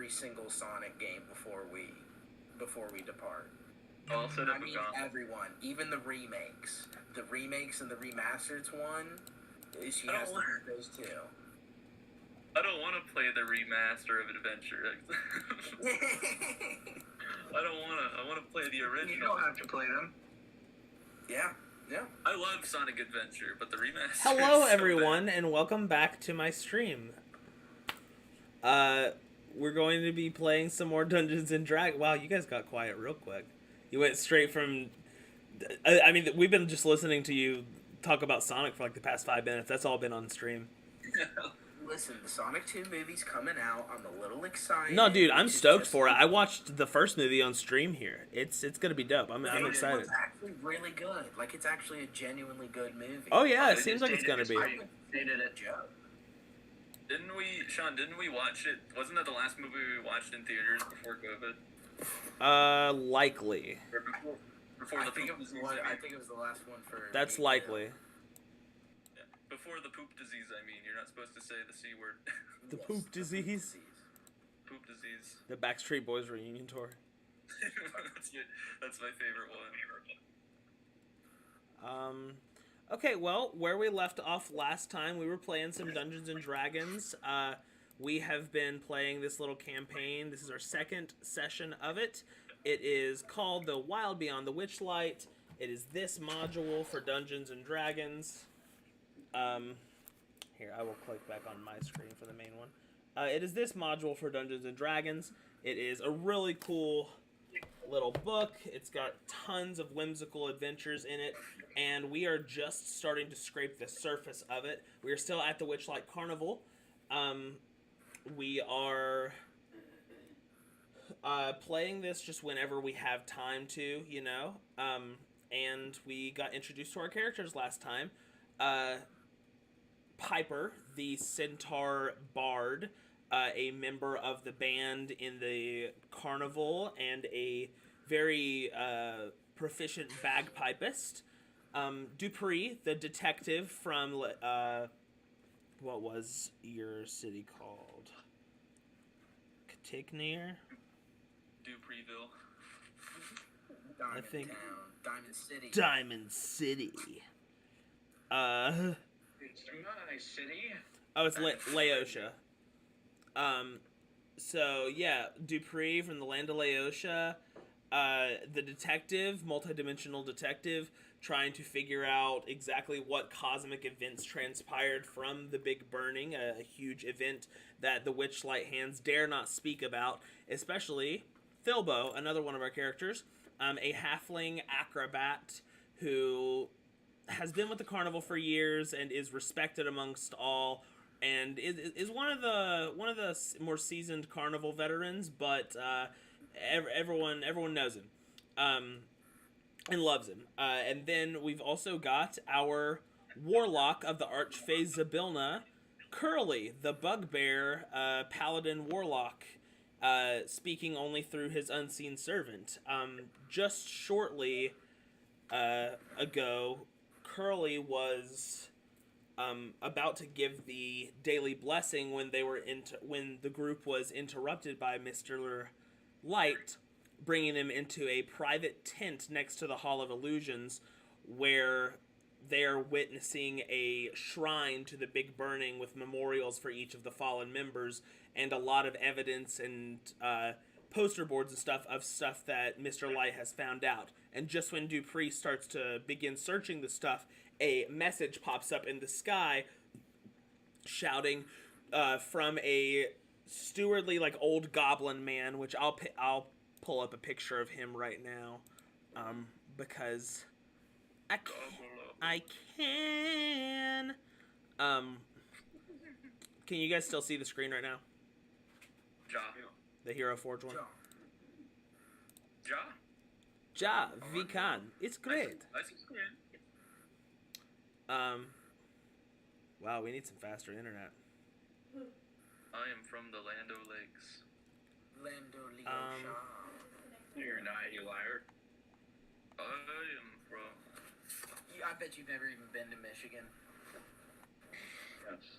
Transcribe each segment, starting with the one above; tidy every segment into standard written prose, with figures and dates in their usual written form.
every single Sonic game before we depart. I'll set up I mean, everyone, even the remakes and the remastered one. She has to do those too. I don't want to play the remaster of Adventure. I don't want to. I want to play the original. You don't have to play them. Yeah. I love Sonic Adventure, but the remaster. Hello, everyone, and welcome back to my stream. We're going to be playing some more Dungeons and Dragons. Wow, you guys got quiet real quick. You went straight from. I mean, we've been just listening to you talk about Sonic for like the past 5 minutes. That's all been on stream. Listen, the Sonic 2 movie's coming out. I'm a little excited. No, dude, I'm stoked for it. I watched the first movie on stream here. It's gonna be dope. I'm excited. It's actually really good. Like, it's actually a genuinely good movie. Oh yeah, it seems like it's gonna be. They did it, Joe. Didn't we watch it? Wasn't that the last movie we watched in theaters before COVID? Likely. Or before I the think poop it was disease. I think it was the last one for. That's me, likely. Yeah. Before the poop disease, I mean. You're not supposed to say the C word. The poop disease. Poop disease. The Backstreet Boys reunion tour. That's my favorite one. Okay, well, where we left off last time, we were playing some Dungeons and Dragons. We have been playing this little campaign. This is our second session of it. It is called The Wild Beyond the Witchlight. It is this module for Dungeons and Dragons. Here, I will click back on my screen for the main one. It is this module for Dungeons and Dragons. It is a really cool little book. It's got tons of whimsical adventures in it, and we are just starting to scrape the surface of it. We are still at the Witchlight Carnival. We are playing this just whenever we have time to, you know. And we got introduced to our characters last time. Piper, the Centaur Bard, a member of the band in the carnival and a very proficient bagpipist. Dupree, the detective from, what was your city called? Catignier? Dupreeville. Diamond I think Town, Diamond City. Diamond City. It's my city. Oh, it's Laosha. So yeah, Dupree from the land of Laosha, the detective, multidimensional detective, trying to figure out exactly what cosmic events transpired from the Big Burning, a huge event that the Witchlight Hands dare not speak about, especially Thilbo, another one of our characters, a halfling acrobat who has been with the carnival for years and is respected amongst all, and is one of the more seasoned carnival veterans, but everyone knows him and loves him. And then we've also got our warlock of the Archphase Zabilna, Curly, the bugbear paladin warlock, speaking only through his unseen servant. Just shortly ago, Curly was about to give the daily blessing when when the group was interrupted by Mr. Light, bringing them into a private tent next to the Hall of Illusions, where they are witnessing a shrine to the Big Burning with memorials for each of the fallen members and a lot of evidence and poster boards and stuff that Mr. Light has found out. And just when Dupree starts to begin searching the stuff, a message pops up in the sky shouting from a stewardly, like, old goblin man, which I'll pull up a picture of him right now, because I can. Can you guys still see the screen right now? Ja. The Hero Forge one? Ja. Ja, we can. It's great. I see screen. Wow, we need some faster internet. I am from the Lando Lakes. Lando Leosha. You're not, you liar. I am from... I bet you've never even been to Michigan. Yes.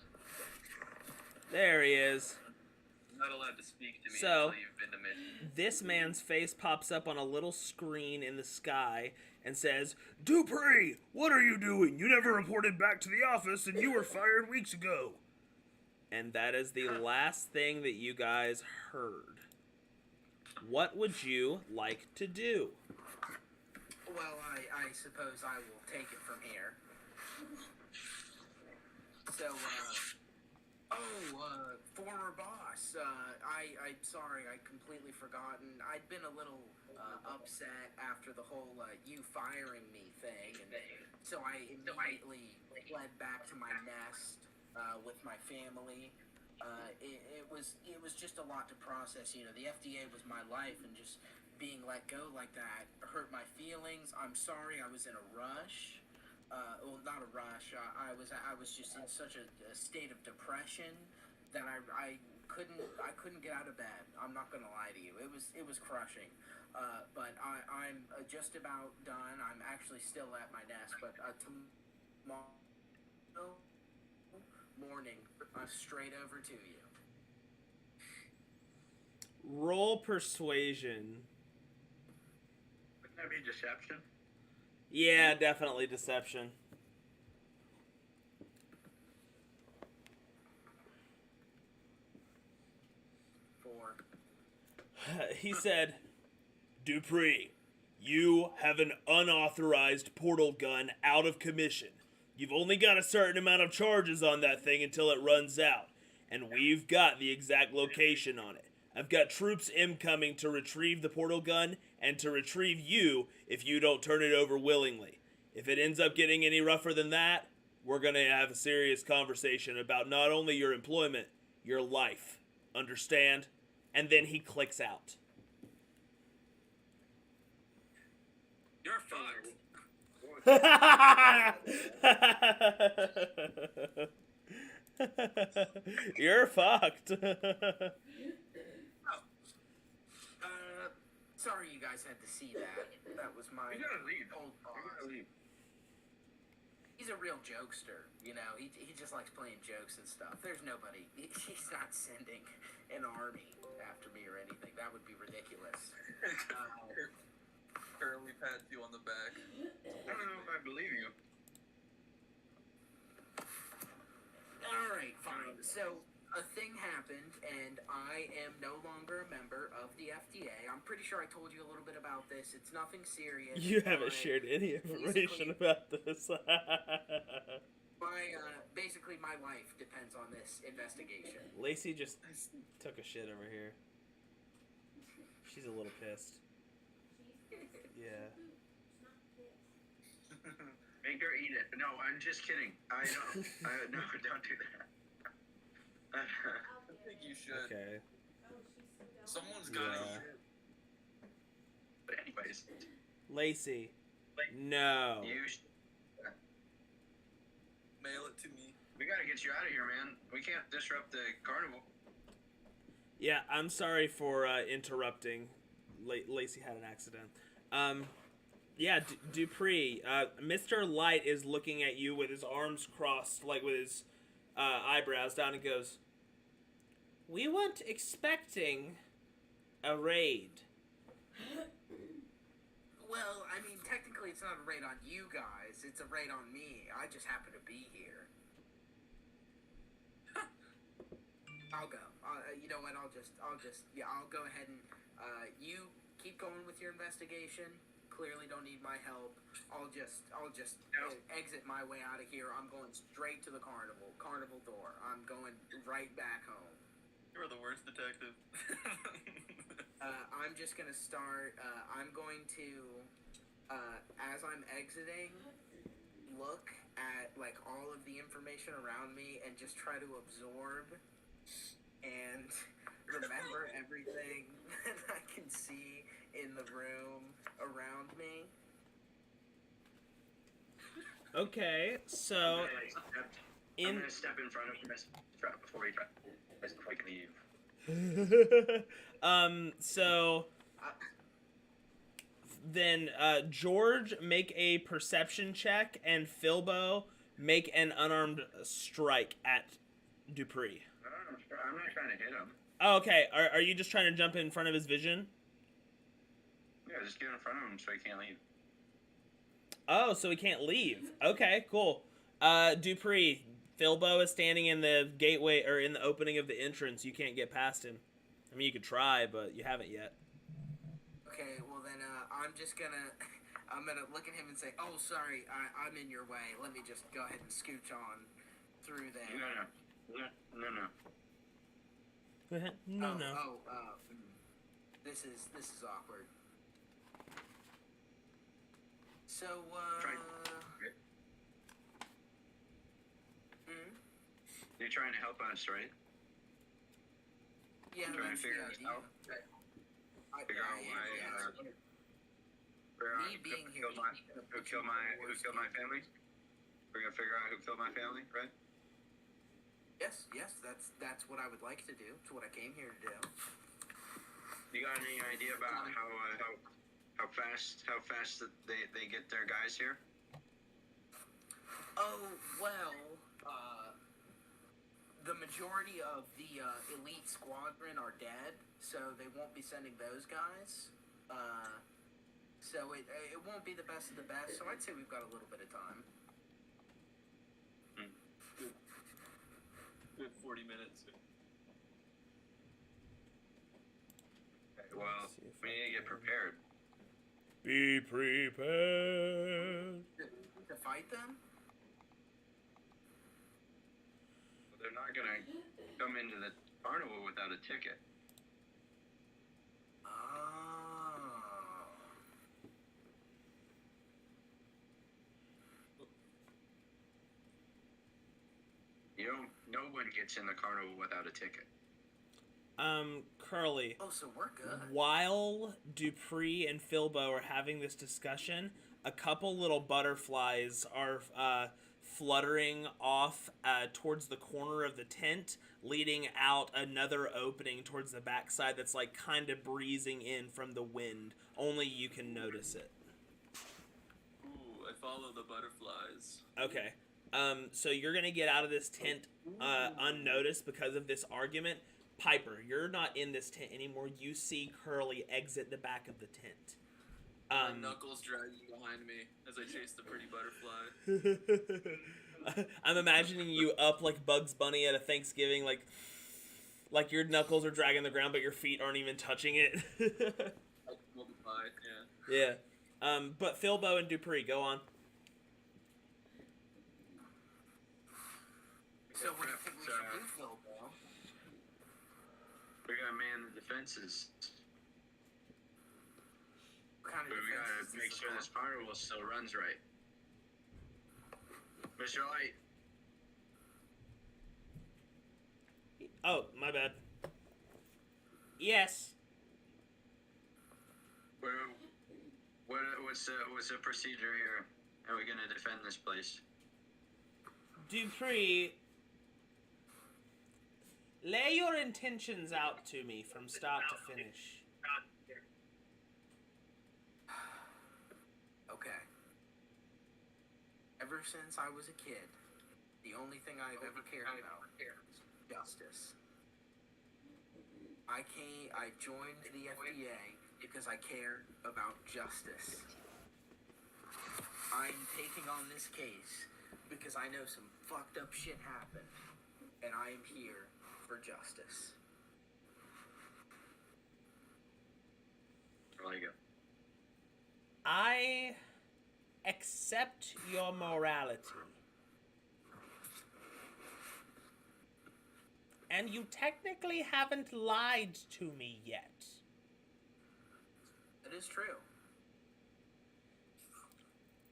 There he is. not allowed to speak to me So- until you've been to mission. This man's face pops up on a little screen in the sky and says, Dupree, what are you doing? You never reported back to the office and you were fired weeks ago. And that is the last thing that you guys heard. What would you like to do? Well, I suppose I will take it from here. So, former boss, I'm sorry, I'd completely forgotten. I'd been a little upset after the whole you firing me thing, and so I immediately fled back to my nest with my family. It was just a lot to process. You know, the FDA was my life, and just being let go like that hurt my feelings. I'm sorry, I was in a rush. Well, not a rush. I was just in such a state of depression that I couldn't get out of bed. I'm not gonna lie to you. It was crushing. But I'm just about done. I'm actually still at my desk. But tomorrow morning, I'm straight over to you. Roll persuasion. Wouldn't that be deception? Yeah, definitely deception. 4. He said, Dupree, you have an unauthorized portal gun out of commission. You've only got a certain amount of charges on that thing until it runs out. And we've got the exact location on it. I've got troops incoming to retrieve the portal gun and to retrieve you if you don't turn it over willingly. If it ends up getting any rougher than that, we're going to have a serious conversation about not only your employment, your life. Understand? And then he clicks out. You're fucked. You're fucked. Sorry you guys had to see that. That was my We gotta leave. old boss. We gotta leave. He's a real jokester, you know. He just likes playing jokes and stuff. There's nobody. He's not sending an army after me or anything. That would be ridiculous. Curly pats you on the back. I don't know if I believe you. All right, fine. So a thing happened, and I am no longer a member of the FDA. I'm pretty sure I told you a little bit about this. It's nothing serious. You haven't but shared any information about this. Basically, my life depends on this investigation. Lacey just took a shit over here. She's a little pissed. Yeah. Make her eat it. No, I'm just kidding. No, don't do that. I think you should. Okay. Someone's got Yeah. it. But anyways, Lacey. No. Mail it to me. we gotta get you out of here, man. We can't disrupt the carnival. Yeah, I'm sorry for interrupting. Lacey had an accident. Yeah, Dupree, Mr. Light is looking at you with his arms crossed, like with his eyebrows down, and goes, "We weren't expecting a raid." Well, I mean, technically, it's not a raid on you guys. It's a raid on me. I just happen to be here. I'll go. You know what? I'll go ahead and you keep going with your investigation. Clearly don't need my help. I'll just exit my way out of here. I'm going straight to the carnival door. I'm going right back home. You're the worst detective. I'm just gonna start. I'm going to, as I'm exiting, look at like all of the information around me and just try to absorb and remember everything that I can see in the room around me. Okay, so I'm gonna step in front of him before he tries to leave. so then George, make a perception check, and Philbo, make an unarmed strike at Dupree. I'm not trying to hit him. Oh, okay. Are you just trying to jump in front of his vision? Yeah, just get in front of him so he can't leave. Oh, so he can't leave. Okay, cool. Dupree, Philbo is standing in the gateway or in the opening of the entrance. You can't get past him. I mean, you could try, but you haven't yet. Okay, well then I'm just gonna I'm gonna look at him and say, "Oh, sorry, I'm in your way. Let me just go ahead and scooch on through there." No. Go ahead. No, no. This is awkward. So, You're trying to help us, right? yeah, Trying to that's figure the this idea. out. I Figure out am, why. yes. Figure out Me being here. who killed my family. We're gonna figure out who killed my family, right? Yes, that's what I would like to do. It's what I came here to do. You got any idea about how fast that they get their guys here? Oh well, the majority of the elite squadron are dead, so they won't be sending those guys. So it won't be the best of the best. So I'd say we've got a little bit of time. Good 40 minutes. Okay, well, we need to get prepared. Be prepared. To fight them? They're not gonna come into the carnival without a ticket. Oh. No one gets in the carnival without a ticket. Curly. Oh, so we're good. While Dupree and Philbo are having this discussion, a couple little butterflies are fluttering off towards the corner of the tent, leading out another opening towards the backside that's like kind of breezing in from the wind. Only you can notice it. Ooh, I follow the butterflies. Okay. So you're gonna get out of this tent unnoticed because of this argument. Piper, you're not in this tent anymore. You see Curly exit the back of the tent. My knuckles dragging behind me as I chase the pretty butterfly. I'm imagining you up like Bugs Bunny at a Thanksgiving, like your knuckles are dragging the ground, but your feet aren't even touching it. Like multiply, yeah. Yeah. But Philbo and Dupree, go on. So what do you think we should do, Phil? We gotta man the defenses. What kind of But we gotta defenses make is sure it this carnival still runs right. Mr. Light. Oh, my bad. Yes. What's the procedure here? How are we gonna defend this place? Dupree, lay your intentions out to me from start to finish. Okay. Ever since I was a kid, the only thing I've ever cared about is justice. I joined the FDA because I care about justice. I'm taking on this case because I know some fucked up shit happened, and I am here for justice. There you go. I accept your morality. And you technically haven't lied to me yet. That is true.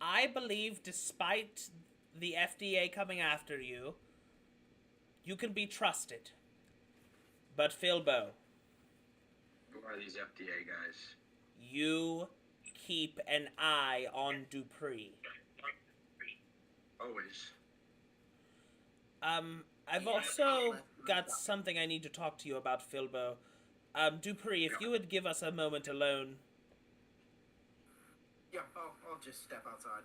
I believe despite the FDA coming after you, you can be trusted. But Philbo, Who are these FDA guys? you keep an eye on Dupree. Always. I've also got something I need to talk to you about, Philbo. Dupree, if you would give us a moment alone. Yeah, I'll just step outside.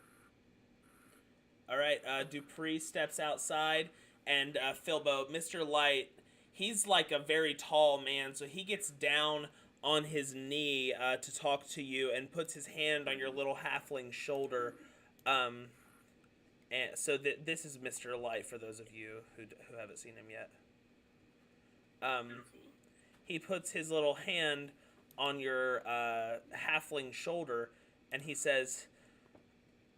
Alright, Dupree steps outside, and Philbo, Mr. Light, he's like a very tall man, so he gets down on his knee to talk to you and puts his hand on your little halfling shoulder. And so this is Mr. Light for those of you who haven't seen him yet. He puts his little hand on your halfling shoulder, and he says,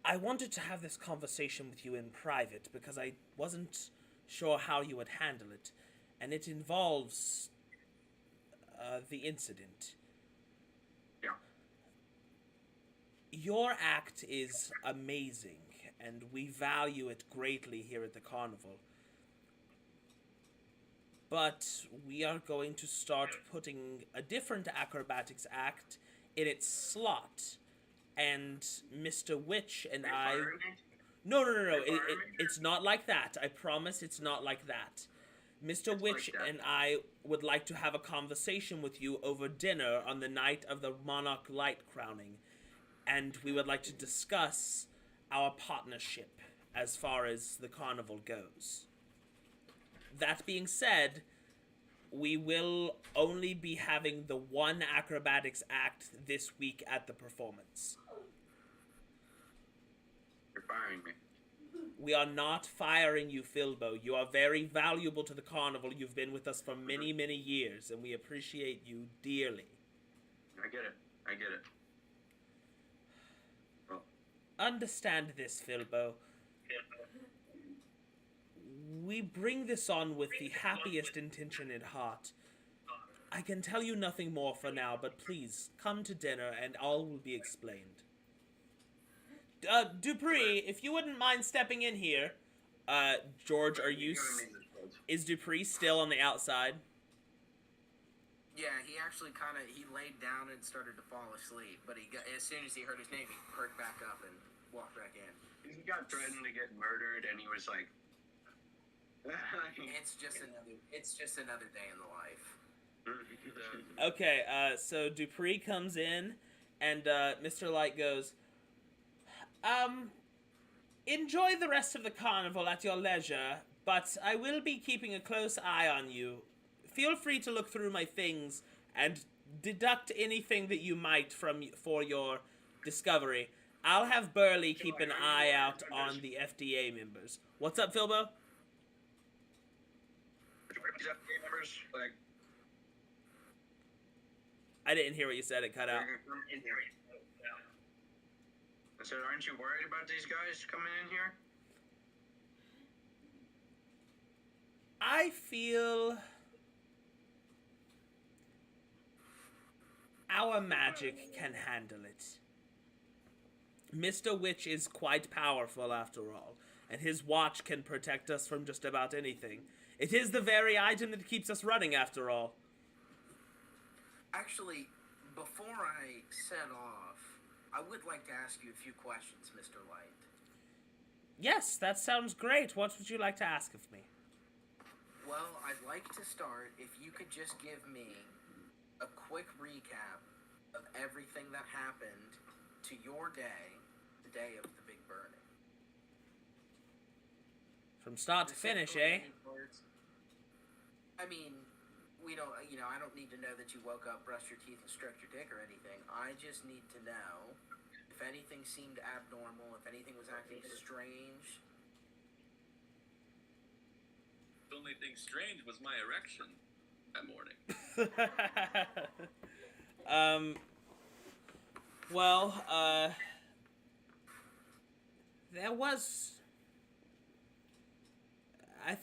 I wanted to have this conversation with you in private because I wasn't sure how you would handle it, and it involves the incident. Yeah. Your act is amazing, and we value it greatly here at the carnival. But we are going to start putting a different acrobatics act in its slot. And Mr. Witch and I... No. It's not like that. I promise it's not like that. Mr. Witch and I would like to have a conversation with you over dinner on the night of the Monarch Light crowning. And we would like to discuss our partnership as far as the carnival goes. That being said, we will only be having the one acrobatics act this week at the performance. You're firing me. We are not firing you, Filbo. You are very valuable to the carnival. You've been with us for many, many years, and we appreciate you dearly. I get it. Well, Understand this, Filbo. We bring this on with the happiest intention at heart. I can tell you nothing more for now, but please, come to dinner and all will be explained. Dupree, if you wouldn't mind stepping in here. George, is Dupree still on the outside? Yeah, he actually he laid down and started to fall asleep, but as soon as he heard his name, he perked back up and walked back in. he got threatened to get murdered, and he was like, It's just another day in the life. Okay, so Dupree comes in, and Mr. Light goes, enjoy the rest of the carnival at your leisure, but I will be keeping a close eye on you. Feel free to look through my things and deduct anything that you might for your discovery. I'll have Burley keep an eye out on the FDA members. What's up, Filbo? like, I didn't hear what you said. It cut out. I said, aren't you worried about these guys coming in here? I feel our magic can handle it. Mr. Witch is quite powerful after all, and his watch can protect us from just about anything. It is the very item that keeps us running after all. Actually, before I set off, I would like to ask you a few questions, Mr. Light. Yes, that sounds great. What would you like to ask of me? Well, I'd like to start, if you could just give me a quick recap of everything that happened to your day, the day of the big burning. From start to finish, eh? I mean, I don't need to know that you woke up, brushed your teeth, and stroked your dick or anything. I just need to know if anything seemed abnormal, if anything was acting strange. The only thing strange was my erection that morning. There was...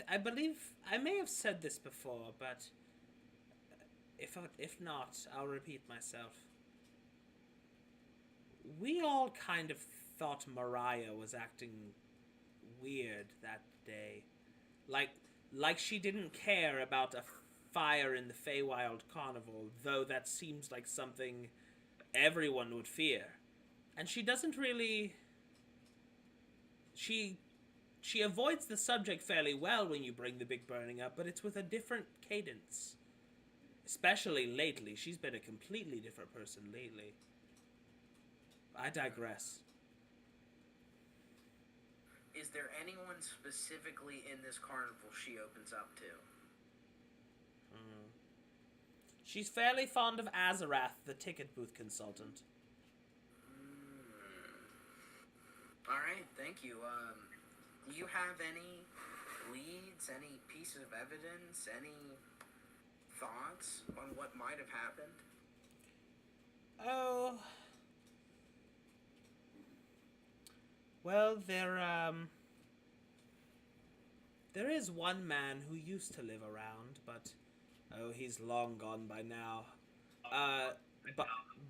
I believe I may have said this before, but if not, I'll repeat myself. We all kind of thought Mariah was acting weird that day. Like she didn't care about a fire in the Feywild Carnival, though that seems like something everyone would fear. And she doesn't really... She avoids the subject fairly well when you bring the big burning up, but it's with a different cadence. Especially lately. She's been a completely different person lately. I digress. Is there anyone specifically in this carnival she opens up to? She's fairly fond of Azarath, the ticket booth consultant. All right, thank you. Do you have any leads, any piece of evidence, any thoughts on what might have happened? Oh. Well, there is one man who used to live around, but oh, he's long gone by now.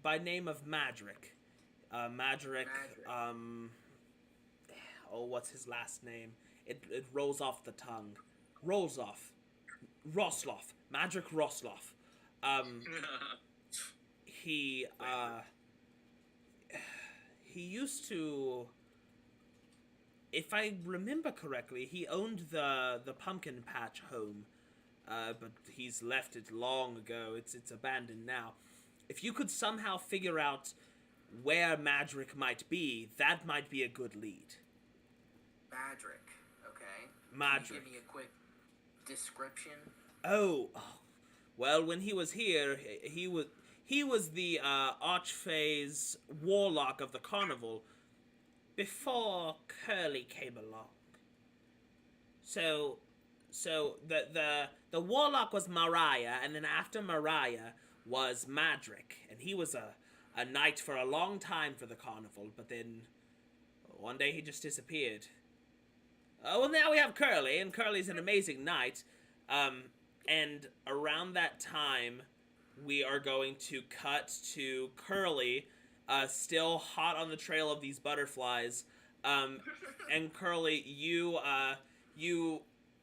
By name of Madrick. Madrick. Oh, what's his last name? It rolls off the tongue. Rolls off. Rosloff. Madrick Rosloff. He used to, if I remember correctly, he owned the pumpkin patch home, but he's left it long ago. It's abandoned now. If you could somehow figure out where Madrick might be, that might be a good lead. Madrick, okay. Madrick. Can you give me a quick description? Oh, well, when he was here, he was the Archphase warlock of the carnival before Curly came along. So the warlock was Mariah, and then after Mariah was Madrick, and he was a knight for a long time for the carnival, but then one day he just disappeared. Oh, well, now we have Curly, and Curly's an amazing knight. And around that time, we are going to cut to Curly, still hot on the trail of these butterflies. And Curly, you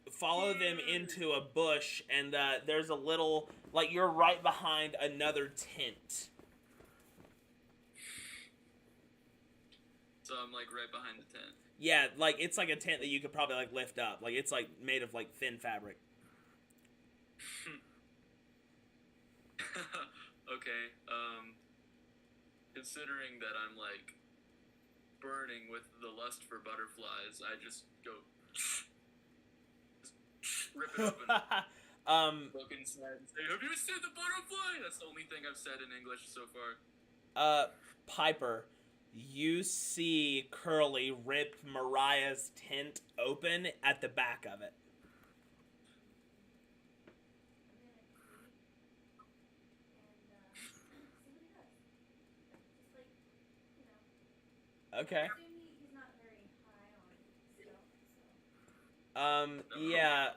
follow them into a bush, and there's a little, like, you're right behind another tent. So I'm like right behind the tent. Yeah, like it's like a tent that you could probably like lift up. Like it's like made of like thin fabric. Okay. Considering that I'm like burning with the lust for butterflies, I just go just rip it open. Look inside and say, "Have you seen the butterfly?" That's the only thing I've said in English so far. Piper, you see Curly rip Mariah's tent open at the back of it. Okay. Yeah.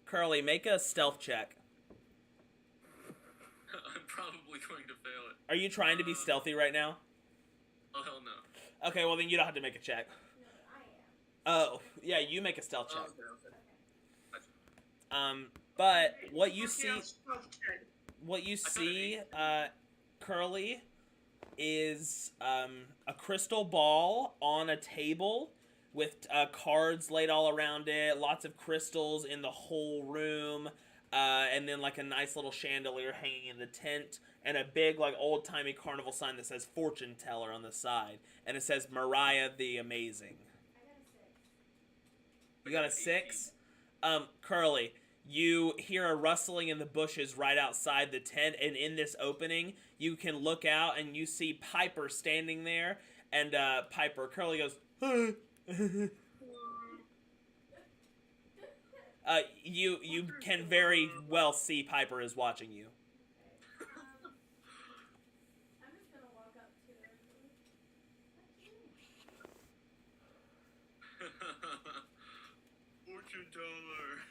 Curly, make a stealth check. I'm probably going to fail it. Are you trying to be stealthy right now? Oh, hell no. Okay, well then you don't have to make a check. No, I am. Oh, yeah, you make a stealth check. Okay. But what you see, Curly, is a crystal ball on a table with cards laid all around it, lots of crystals in the whole room, and then like a nice little chandelier hanging in the tent, and a big like old-timey carnival sign that says fortune teller on the side, and it says Mariah the Amazing. I got a 6. You got a 6? Curly, you hear a rustling in the bushes right outside the tent, and in this opening, you can look out and you see Piper standing there, and Curly goes, "Huh." You can very well see Piper is watching you. I'm just gonna walk up to her and go, Fortune teller.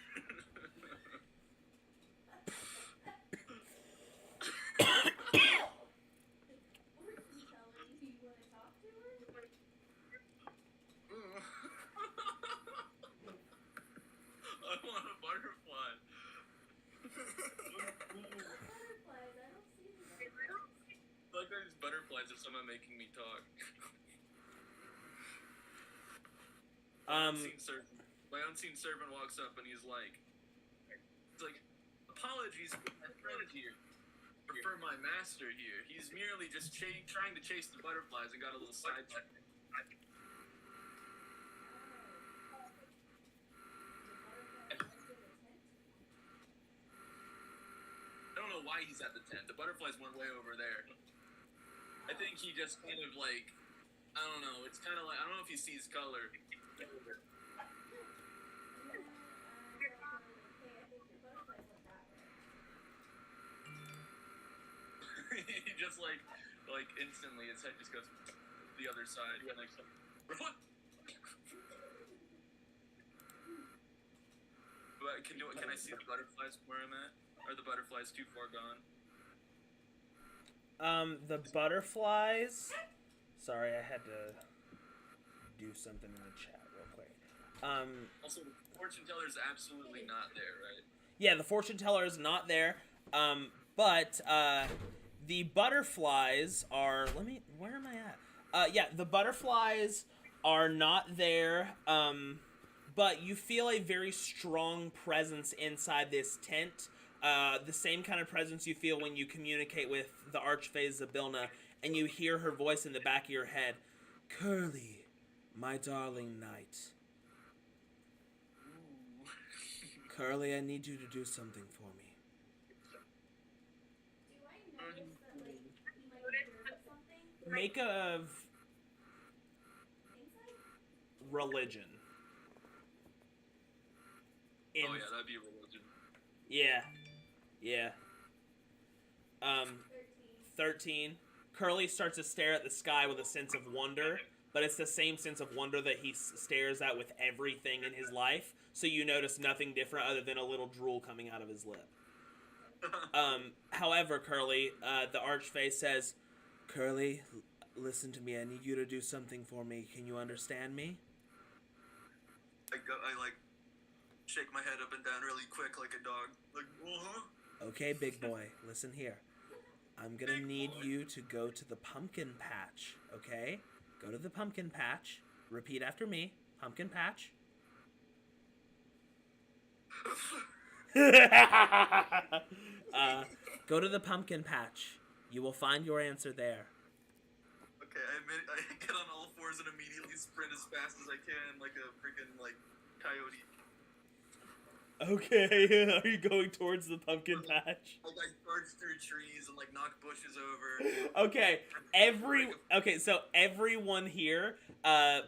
fortune teller, do you want to talk to her? I want a butterfly. Butterflies, I don't see the butterflies. Like these butterflies are someone making me talk. My unseen servant walks up and he's like, apologies for my friend here, or for my master here. He's merely just trying to chase the butterflies and got a little sidetracked. why he's at the tent. The butterflies went way over there. I think he just kind of like, I don't know. It's kind of like, I don't know if he sees color. He just like instantly, his head just goes the other side. Yeah, like, what? But can I see the butterflies where I'm at? Are the butterflies too far gone? The butterflies. Sorry, I had to do something in the chat real quick. Also, the fortune teller is absolutely not there, right? Yeah, the fortune teller is not there. But the butterflies are. Where am I at? Yeah, the butterflies are not there. But you feel a very strong presence inside this tent. The same kind of presence you feel when you communicate with the Archfey Zabilna, and you hear her voice in the back of your head. Curly, my darling knight. Curly, I need you to do something for me. Do I notice that, like, he might be doing something? Make a Insight? religion. Oh yeah, that'd be a religion. Yeah. Yeah. 13. Curly starts to stare at the sky with a sense of wonder, but it's the same sense of wonder that he stares at with everything in his life, so you notice nothing different other than a little drool coming out of his lip. However, Curly, the Archfey says, Curly, listen to me, I need you to do something for me. Can you understand me? I shake my head up and down really quick like a dog. Like, Okay, big boy, listen here. I'm gonna need you to go to the pumpkin patch, okay? Go to the pumpkin patch. Repeat after me. Pumpkin patch. Go to the pumpkin patch. You will find your answer there. Okay, I get on all fours and immediately sprint as fast as I can like a freaking, coyote. Okay, are you going towards the pumpkin patch? I charge through trees and, knock bushes over. Okay, so everyone here,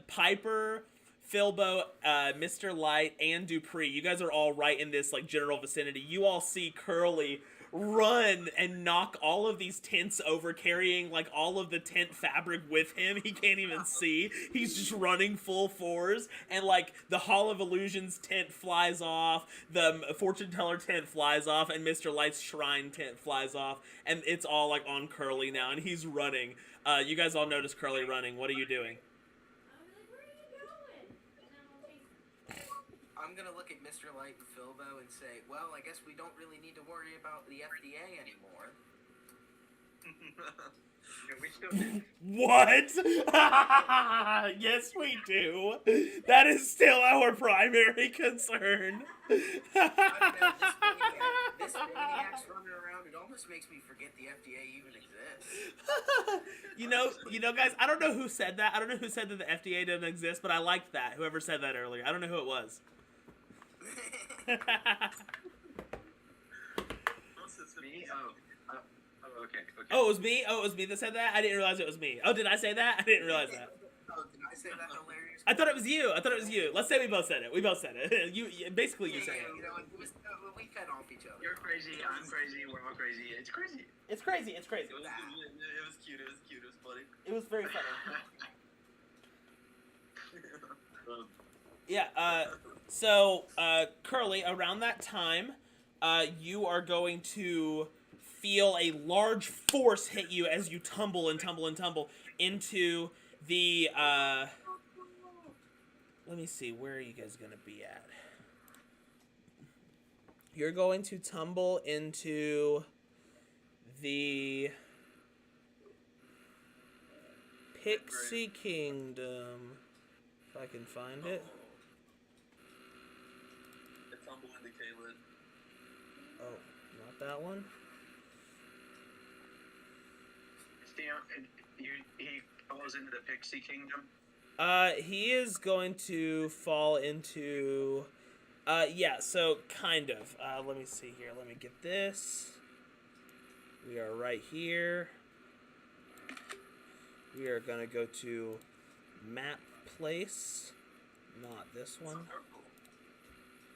Piper, Philbo, Mr. Light, and Dupree, you guys are all right in this, general vicinity. You all see Curly run and knock all of these tents over, carrying, all of the tent fabric with him. He can't even see. He's just running full fours, and, the Hall of Illusions tent flies off, the Fortune Teller tent flies off, and Mr. Light's Shrine tent flies off, and it's all, on Curly now, and he's running. You guys all notice Curly running. What are you doing? I'm like, where are you going? And then I'll chase him. I'm gonna look at Mr. Light and Philbo and say, well, I guess we don't really need to worry about the FDA anymore. Yeah, we still do. What? Yes, we do. That is still our primary concern. This maniac's running around, it almost makes me forget the FDA even exists. you know, guys, I don't know who said that. I don't know who said that the FDA doesn't exist, but I liked that. Whoever said that earlier. I don't know who it was. Me? Okay. Oh, it was me? Oh, it was me that said that? I didn't realize it was me. Oh, did I say that? I didn't realize that. Oh, did I say that hilarious? I thought it was you. Let's say we both said it. We both said it. Basically, you said it. You know, we fed off each other. You're crazy, I'm crazy, we're all crazy. It's crazy. It's crazy. It was cute. It was funny. It was very funny. Yeah, so, Curly, around that time, you are going to feel a large force hit you as you tumble into the, let me see, where are you guys going to be at? You're going to tumble into the Pixie Kingdom, if I can find it. Tumble into Kaylin. Oh, not that one? He falls into the Pixie Kingdom? He is going to fall into... yeah, so kind of. Let me see here. Let me get this. We are right here. We are gonna go to map place. Not this one.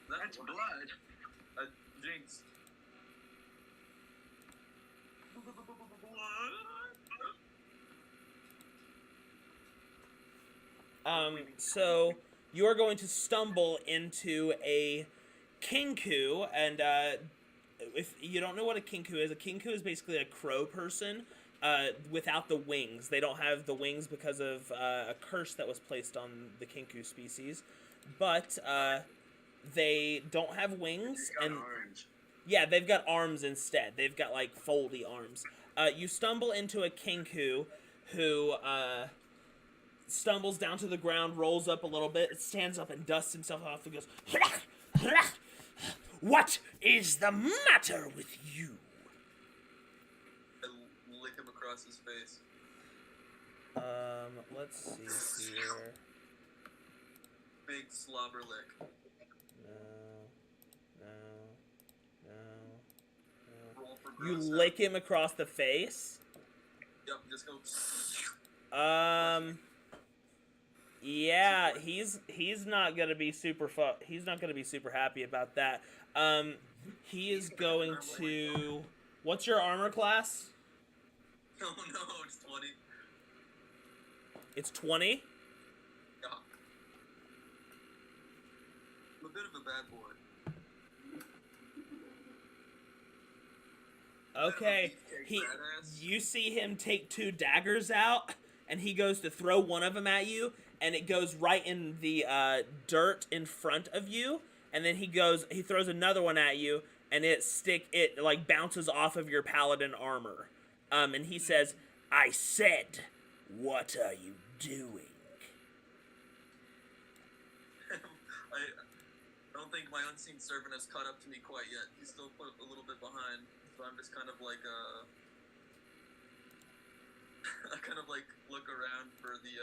That's blood. Jinx. So you are going to stumble into a kinku, and if you don't know what a kinku is basically a crow person without the wings. They don't have the wings because of a curse that was placed on the kinku species, but they don't have wings, and Arms. yeah, they've got arms instead. They've got like foldy arms. You stumble into a kinku who stumbles down to the ground, rolls up a little bit, stands up and dusts himself off and goes, "What is the matter with you?" I lick him across his face. Let's see here. Big slobber lick. No. Roll for You gross lick him across the face? Yep, just go. Yeah, he's not gonna be super he's not gonna be super happy about that. He is going to. What's your armor class? Oh no, it's 20. It's 20. Yeah. I'm a bit of a bad boy. Okay, you see him take 2 daggers out, and he goes to throw one of them at you, and it goes right in the dirt in front of you, and then he throws another one at you, and it like bounces off of your paladin armor, and he says, "I said, what are you doing?" I don't think my unseen servant has caught up to me quite yet. He's still put a little bit behind, so I'm just kind of like I kind of like look around for the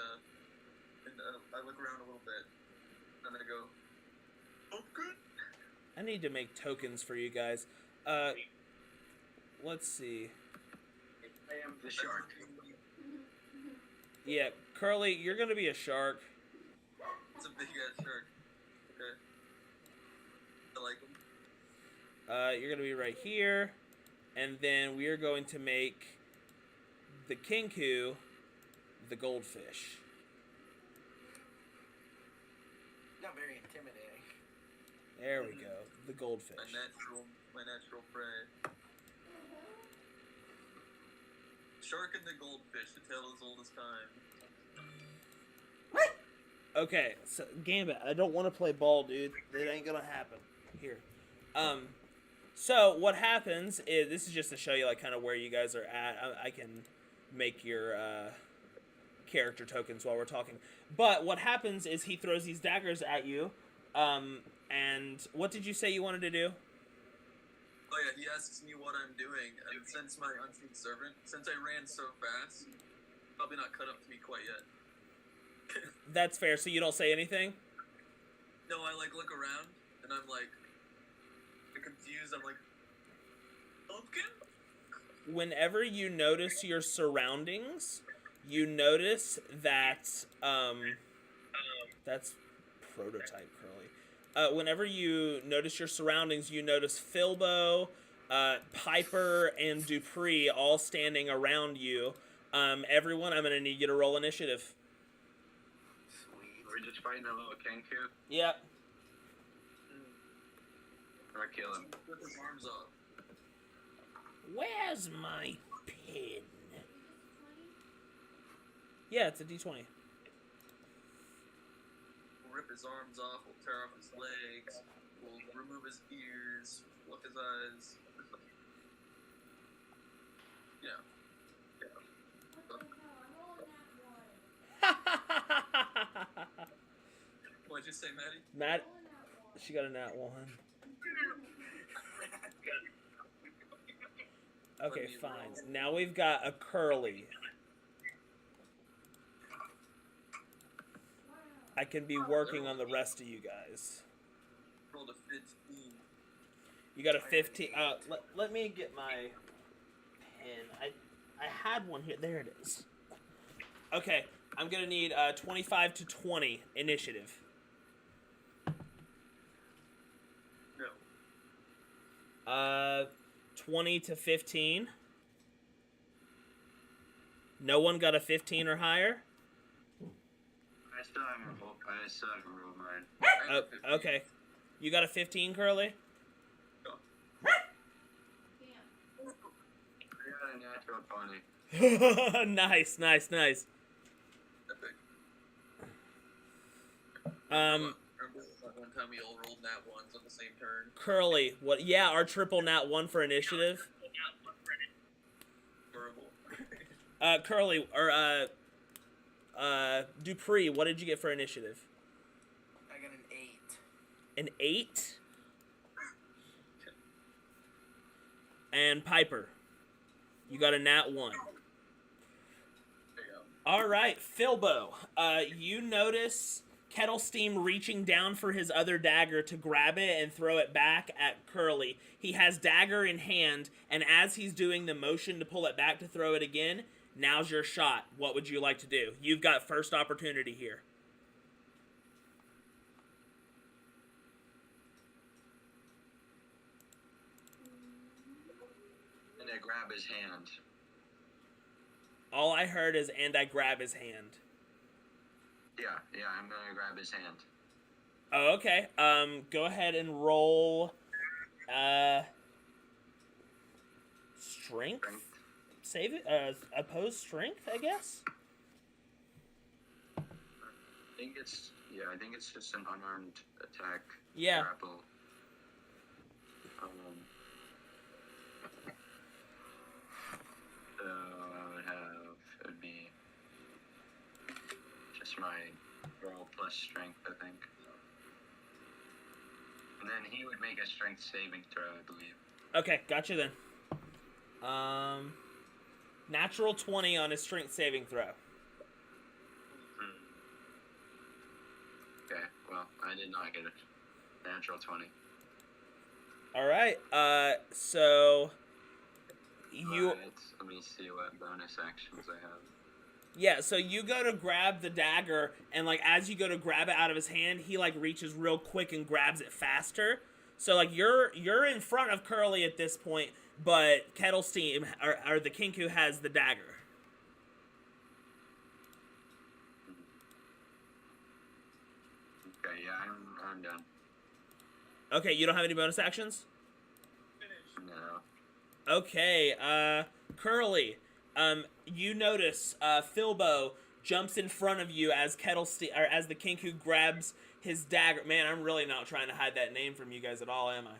and I look around a little bit, and I go, "Oh, good." I need to make tokens for you guys. Let's see. I am the shark. Yeah, Curly, you're gonna be a shark. It's a big ass shark. Okay. I like him. You're gonna be right here, and then we are going to make the kinku the goldfish. Not very intimidating. There we go, the goldfish. My natural prey. Shark and the goldfish, the tale as old as time. Okay, so Gambit, I don't want to play ball, dude. It ain't gonna happen. Here. So what happens is, this is just to show you like kind of where you guys are at. I can make your character tokens while we're talking. But what happens is he throws these daggers at you. And what did you say you wanted to do? Oh yeah, he asks me what I'm doing, and since my unseen servant, since I ran so fast, probably not cut up to me quite yet. That's fair. So you don't say anything? No, I like look around, and I'm like, confused. I'm like, pumpkin? Whenever you notice your surroundings, you notice that that's prototype Curly. Whenever you notice your surroundings, you notice Filbo, Piper, and Dupree all standing around you. Everyone, I'm gonna need you to roll initiative. Sweet. We're just fighting a little Kenku. Yep. Or kill him. Rip his arms off. Where's my pin? Yeah, it's a D20. We'll rip his arms off, we'll tear off his legs, we'll remove his ears, pluck his eyes. Yeah. What'd you say, Maddie? Matt, she got a nat 1. Okay, fine. Now we've got a Curly. I can be working on the rest of you guys. Rolled a 15. You got a 15. Let me get my pen. I had one here. There it is. Okay, I'm gonna need 25 to 20 initiative. No. 20 to 15. No one got a 15 or higher? I still haven't rolled mine. I have a 15. Okay. You got a 15, Curly? Damn. I got a natural 20. Nice. Epic. Remember one time we all rolled nat ones on the same turn? Curly, what? Yeah, our triple nat 1 for initiative. Horrible. Curly, or, Dupree, what did you get for initiative? I got an 8. An 8? And Piper, you got a nat 1. There you go. All right, Philbo, you notice Kettle Steam reaching down for his other dagger to grab it and throw it back at Curly. He has dagger in hand, and as he's doing the motion to pull it back to throw it again, now's your shot. What would you like to do? You've got first opportunity here. And I grab his hand. All I heard is, and I grab his hand. Yeah, I'm gonna grab his hand. Oh, okay. Go ahead and roll, strength? Strength. Save it, opposed strength, I guess? I think it's just an unarmed attack. Yeah. Grapple. So it would be just my roll plus strength, I think. And then he would make a strength saving throw, I believe. Okay, gotcha then. Natural 20 on his strength saving throw. Okay, well, I did not get a natural 20. Alright, so... You... Right, let me see what bonus actions I have. Yeah, so you go to grab the dagger, and, like, as you go to grab it out of his hand, he, like, reaches real quick and grabs it faster. So, like, you're in front of Curly at this point, but Kettle Steam, or the Kinku, has the dagger. Okay, yeah, I'm done. Okay, you don't have any bonus actions? No. Okay, Curly, you notice, Philbo jumps in front of you as as the Kinku grabs his dagger. Man, I'm really not trying to hide that name from you guys at all, am I?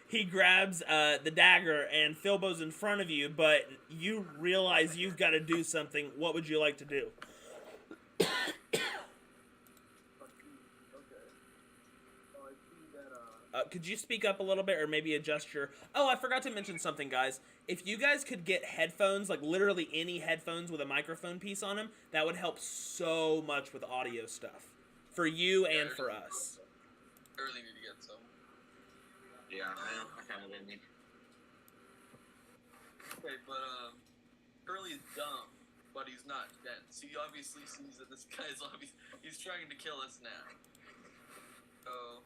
He grabs, the dagger, and Philbo's in front of you, but you realize you've got to do something. What would you like to do? Could you speak up a little bit, or maybe adjust your... Oh, I forgot to mention something, guys. If you guys could get headphones, like literally any headphones with a microphone piece on them, that would help so much with audio stuff. For you and for us. I really need to get some. Yeah, I don't have any. Okay, but, Curly's dumb, but he's not dense. He obviously sees that this guy's he's trying to kill us now. So...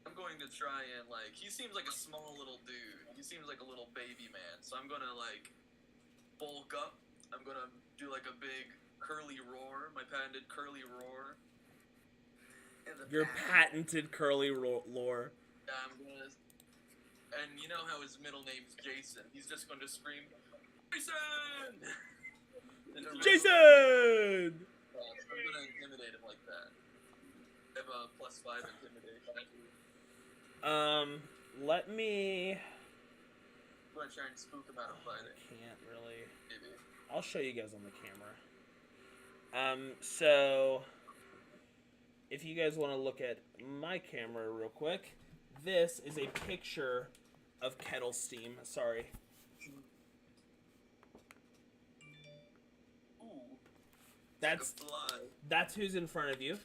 I'm going to try and, like, he seems like a small little dude. He seems like a little baby man. So I'm going to, like, bulk up. I'm going to do, like, a big curly roar. My patented curly roar. Your patented curly roar. Yeah, I'm going to... And you know how his middle name's Jason. He's just going to scream, Jason! Jason! So I'm going to intimidate him like that. I have a +5 intimidation. Let me... I'm going to try and spook him out of fighting. Can't really... Maybe. I'll show you guys on the camera. So... If you guys want to look at my camera real quick, this is a picture of Kettle Steam. Sorry. Ooh. That's who's in front of you.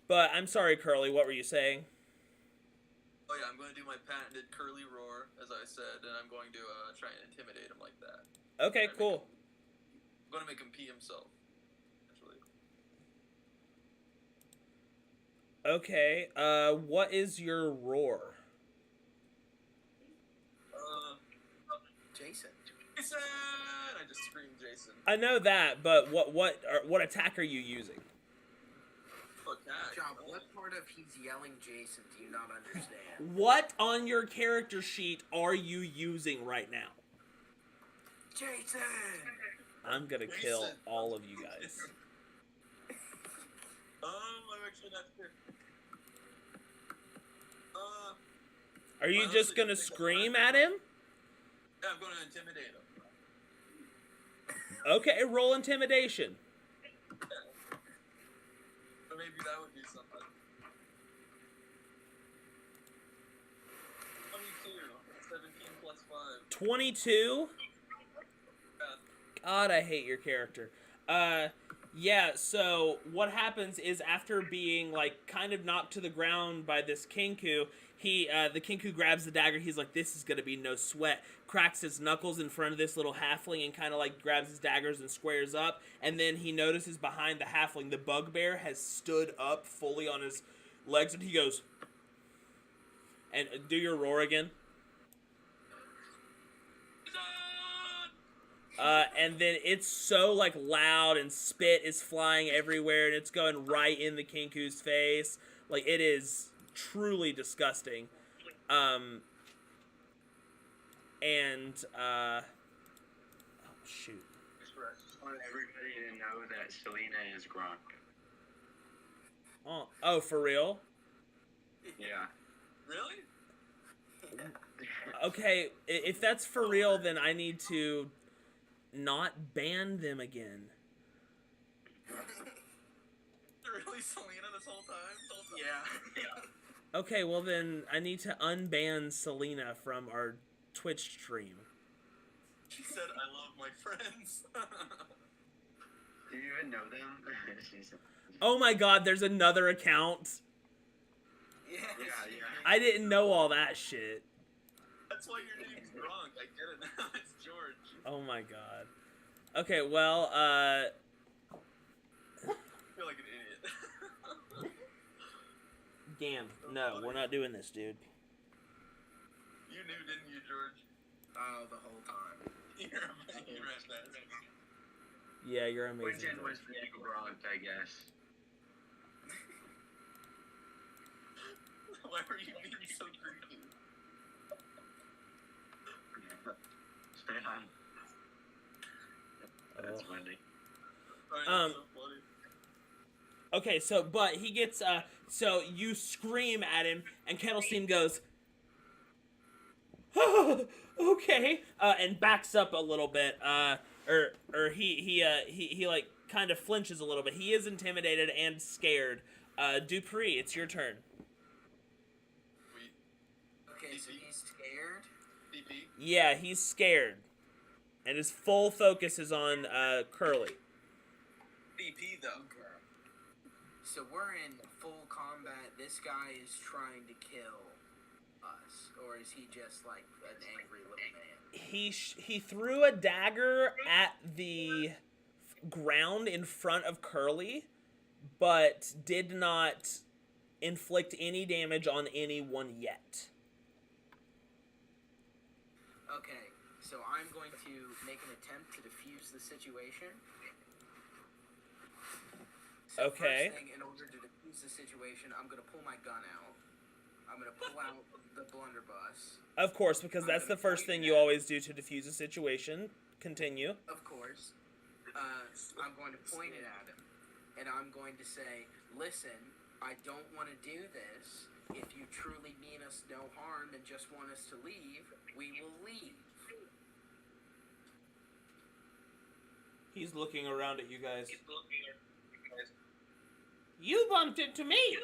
But I'm sorry, Curly, what were you saying? Oh yeah, I'm going to do my patented curly roar, as I said, and I'm going to try and intimidate him like that. Okay, cool. I'm going to make him pee himself. Actually. Okay, what is your roar? Jason. Jason! I just screamed Jason. I know that, but what attack are you using? Attack. Job, what part of he's yelling Jason do you not understand? What on your character sheet are you using right now? Jason! I'm gonna kill all of you guys. I'm actually not sure. Are you just gonna scream at him? Yeah, I'm going to intimidate him. Okay, roll intimidation. But maybe that would be something. 22. 17 plus 5. 22? God, I hate your character. Yeah, so what happens is after being, like, kind of knocked to the ground by this Kinku, the Kinku grabs the dagger, he's like, this is gonna be no sweat, cracks his knuckles in front of this little halfling and kind of, like, grabs his daggers and squares up, and then he notices behind the halfling, the bugbear has stood up fully on his legs, and he goes, and do your roar again. And then it's so, like, loud and spit is flying everywhere and it's going right in the Kinku's face. Like, it is truly disgusting. Oh, shoot. I want everybody to know that Selena is Gronk. Oh, for real? Yeah. Really? Okay, if that's for real, then I need to not ban them again. Really, Selena, this whole time? Yeah. Okay, well then I need to unban Selena from our Twitch stream. She said, I love my friends. Do you even know them? Oh my god, there's another account. Yeah. I didn't know all that shit. That's why your name's wrong. I get it now. It's George. Oh my god. Okay, well, I feel like an idiot. Gam, no, we're not doing this, dude. You knew, didn't you, George? Oh, the whole time. You're right there. Yeah, you're amazing. Which end George. was the Gronk, I guess. Why were you being so creepy? That's funny. That's so funny. Okay, but he gets, so you scream at him, and Kettlestein goes, oh, okay, and backs up a little bit, he like, kind of flinches a little bit. He is intimidated and scared. Dupree, it's your turn. Okay, so he's scared? DP? Yeah, he's scared. And his full focus is on, Curly. DP, though. Okay. So we're in full combat. This guy is trying to kill us. Or is he just, like, an angry little man? He threw a dagger at the ground in front of Curly, but did not inflict any damage on anyone yet. Okay, so I'm going to make an attempt to defuse the situation. So Okay. First thing, in order to defuse the situation, I'm going to pull my gun out. I'm going to pull out the blunderbuss. Of course, because that's the first thing you always do to defuse a situation. Continue. Of course. I'm going to point it at him. And I'm going to say, listen, I don't want to do this. If you truly mean us no harm and just want us to leave, we will leave. He's looking around at you guys. You bumped into me!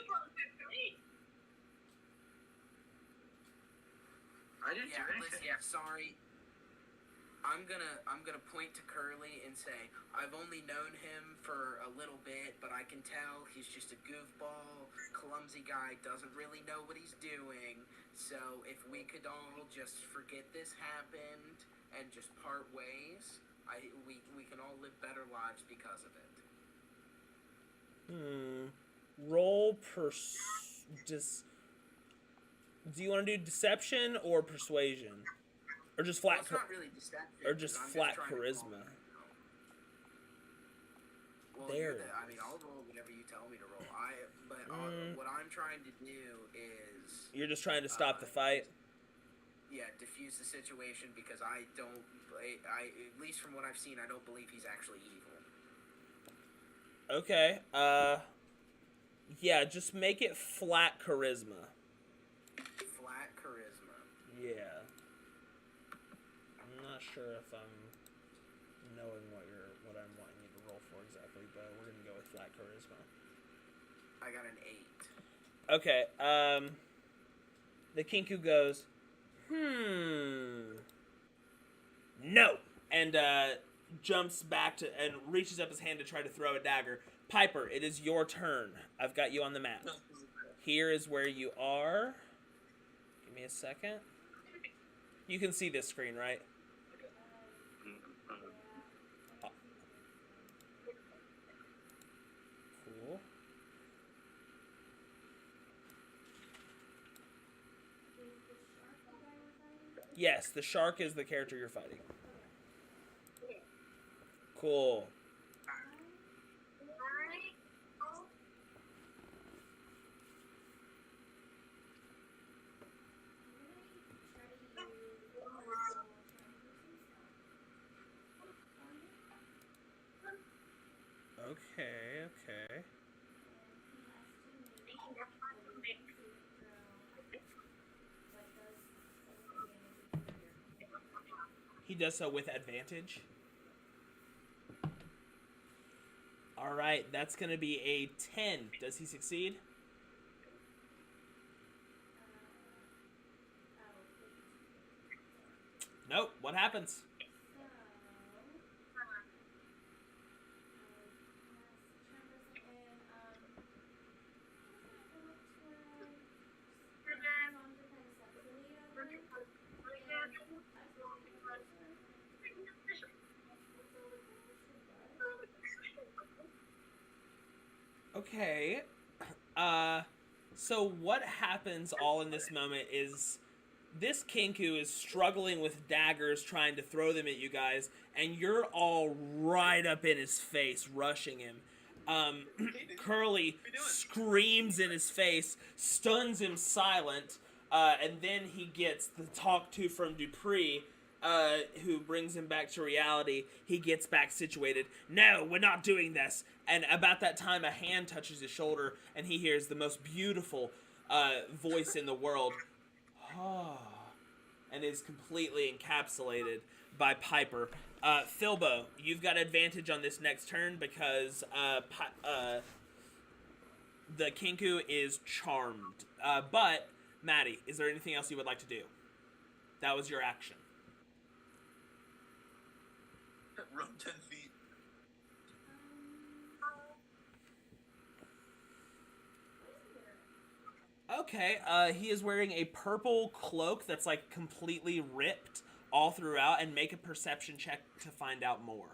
I didn't do anything. Listen, sorry. I'm gonna point to Curly and say, I've only known him for a little bit, but I can tell he's just a goofball, clumsy guy, doesn't really know what he's doing. So if we could all just forget this happened and just part ways, we can all live better lives because of it. Roll do you want to do deception or persuasion? Or just flat Well, it's not really deception. or just 'cause I'm flat trying to charisma? Well, There. I'll roll whatever you tell me to roll. What I'm trying to do is You're just trying to stop the fight? diffuse the situation because I at least from what I've seen, I don't believe he's actually evil. Okay. Yeah, just make it flat charisma. Flat charisma. Yeah. I'm not sure if I'm knowing what I'm wanting you to roll for exactly, but we're gonna go with flat charisma. I got an 8. Okay, the Kinku goes, no, and jumps back and reaches up his hand to try to throw a dagger. Piper, it is your turn. I've got you on the map. Here is where you are. Give me a second. You can see this screen, right? Cool. Yes, the shark is the character you're fighting. Cool. Okay. He does so with advantage. Alright, that's going to be a 10. Does he succeed? Nope. What happens? Okay. So what happens all in this moment is this Kinku is struggling with daggers, trying to throw them at you guys, and you're all right up in his face, rushing him. Curly screams in his face, stuns him silent, and then he gets the talk to from Dupree, who brings him back to reality. He gets back situated. No, we're not doing this. And about that time, a hand touches his shoulder, and he hears the most beautiful voice in the world. And is completely encapsulated by Piper. Filbo, you've got advantage on this next turn because the Kinku is charmed. But, Maddie, is there anything else you would like to do? That was your action. Run 10 feet. Okay, he is wearing a purple cloak that's like completely ripped all throughout, and make a perception check to find out more.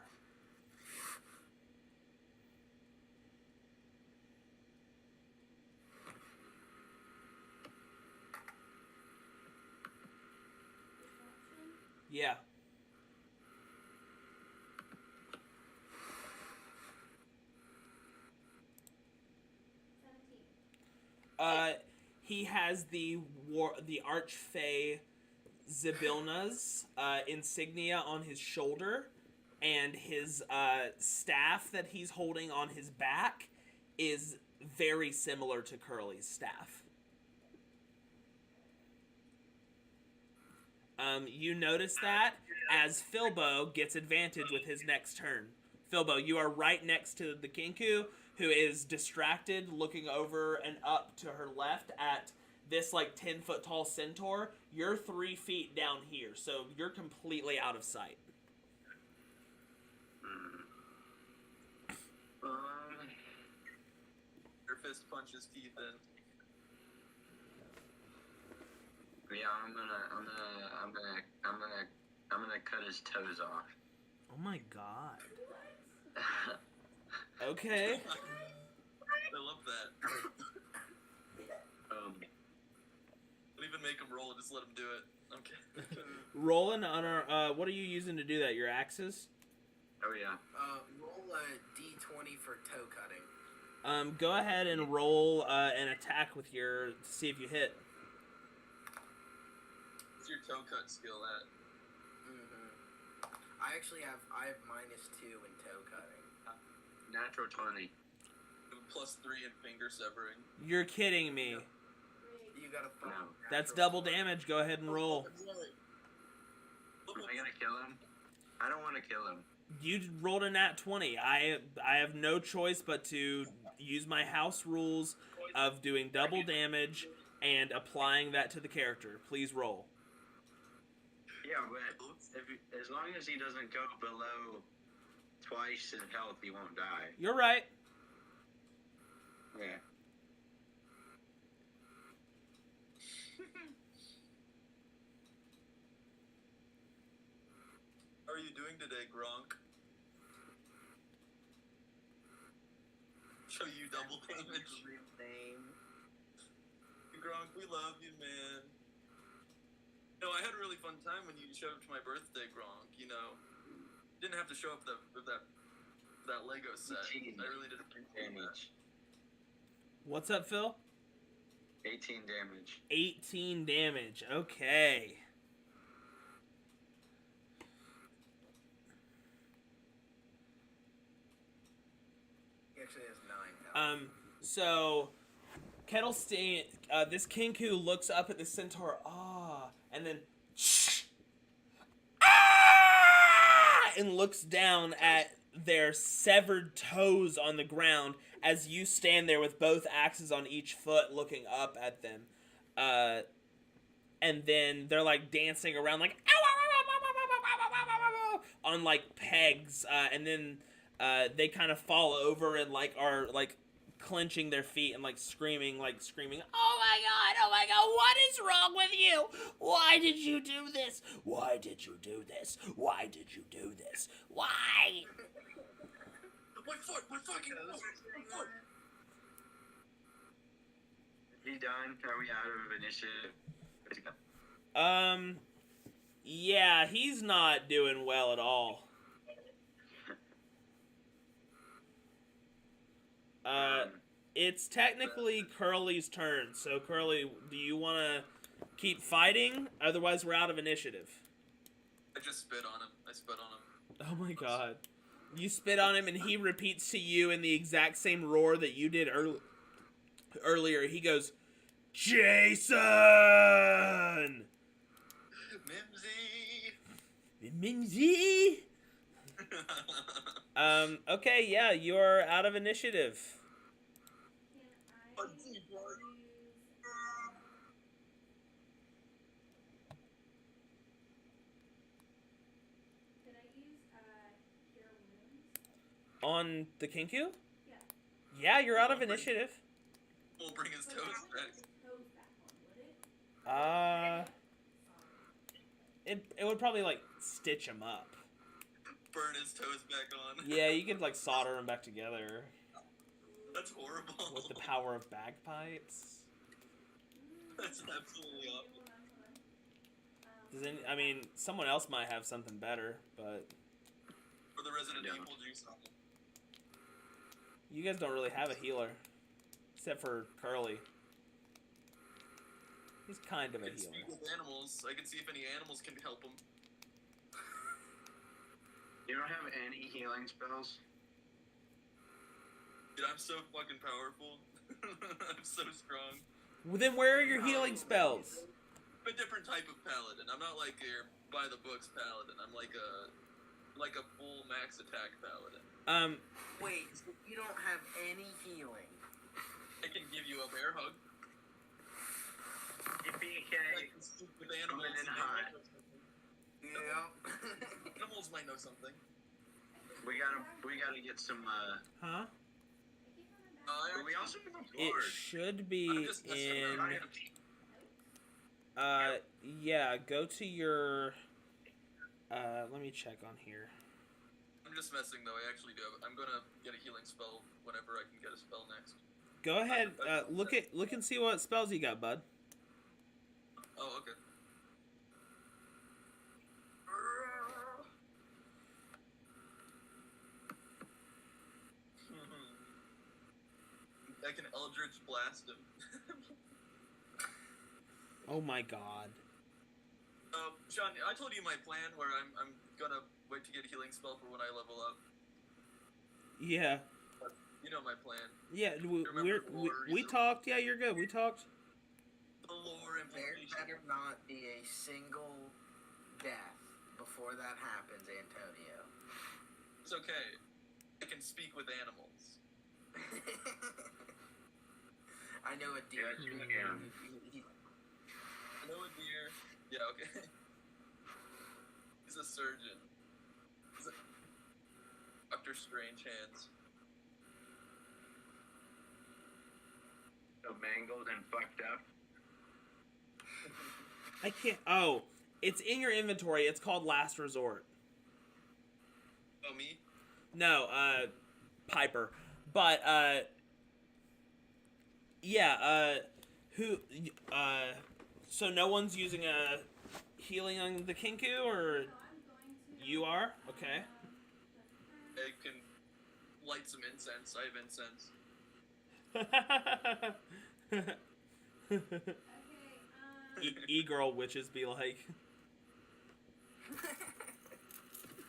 Yeah. He has the Archfey Zybilna's insignia on his shoulder, and his staff that he's holding on his back is very similar to Curly's staff. You notice that as Filbo gets advantage with his next turn. Filbo, you are right next to the Kinku, who is distracted, looking over and up to her left at this, 10-foot tall centaur. You're 3 feet down here, so you're completely out of sight. fist punch his teeth in. Yeah, I'm gonna cut his toes off. Oh my god. Okay. I love that. Don't even make him roll, just let him do it. Okay. Rolling on our. What are you using to do that? Your axes? Oh yeah. Roll a d20 for toe cutting. Go ahead and roll an attack with your. To see if you hit. What's your toe cut skill at? I actually have -2 in toe cutting. Natural 20. +3 in finger severing. You're kidding me. You got a No. That's double damage. Go ahead and roll. Am I gonna kill him? I don't want to kill him. You rolled a nat 20. I have no choice but to use my house rules of doing double damage and applying that to the character. Please roll. Yeah, but as long as he doesn't go below twice his health, he won't die. You're right. Yeah. How are you doing today, Gronk? Show you double damage. Name. Gronk, we love you, man. No, I had a really fun time when you showed up to my birthday, Gronk. You know, didn't have to show up with that Lego set. I really did appreciate that. What's up, Phil? 18 damage. 18 damage. Okay. He actually has 9 health. So Kettlestein, this Kinku looks up at the centaur, and then and looks down at their severed toes on the ground as you stand there with both axes on each foot looking up at them. And then they're like dancing around like on like pegs, and then they kind of fall over and like are like clenching their feet and like screaming, oh my god, what is wrong with you? Why did you do this? Why did you do this? Why did you do this? Why? My fucking foot! Is he done? Are we out of initiative? Yeah, he's not doing well at all. It's technically Curly's turn, so Curly, do you want to keep fighting? Otherwise, we're out of initiative. I just spit on him. I spit on him. Oh my god. You spit on him and he repeats to you in the exact same roar that you did earlier. He goes, Jason! Mimsy! Okay, yeah, you're out of initiative. On the Kinku? Yeah, you're out of initiative. We'll bring his toes Uh, back. it would probably like stitch him up. Burn his toes back on. Yeah, you could like solder them back together. That's horrible. With the power of bagpipes. That's absolutely awful. I mean, someone else might have something better, but For the Resident Evil juice on him. you guys don't really have a healer, except for Curly. He's kind of a I can speak healer. with animals. I can see if any animals can help him. You don't have any healing spells? Dude, I'm so fucking powerful. I'm so strong. Well, then where are your healing spells? I'm a different type of paladin. I'm not like your by the books paladin. I'm like a full max attack paladin. Wait, so you don't have any healing? I can give you a bear hug. I EPK. can speak with animals. Coming in and hot. Yeah. Animals might know something. We gotta get some Huh? I But we also have a It board. should I'm be just messing in. around. Yeah. Go to your. Let me check on here. I'm just messing though. I actually do. I'm gonna get a healing spell whenever I can get a spell next. Go ahead. Look and see what spells you got, bud. Oh, okay. I can Eldritch Blast him. Oh my god. Sean, I told you my plan where I'm gonna wait to get a healing spell for when I level up. Yeah. You know my plan. Yeah. Remember the lore We reason? talked. Yeah, you're good. We talked. The lore There implication. better not be a single death before that happens, Antonio. It's okay. I can speak with animals. I know a deer. Yes, you can. I know a deer. Yeah, okay. He's a surgeon. He's a Dr. Strange Hands. So mangled and fucked up. I can't. Oh, it's in your inventory. It's called Last Resort. Oh, me? No, Piper. But yeah. So no one's using a healing on the Kinku, or No, I'm going to. you are? Okay. I can light some incense. I have incense. Okay, E-girl witches be like.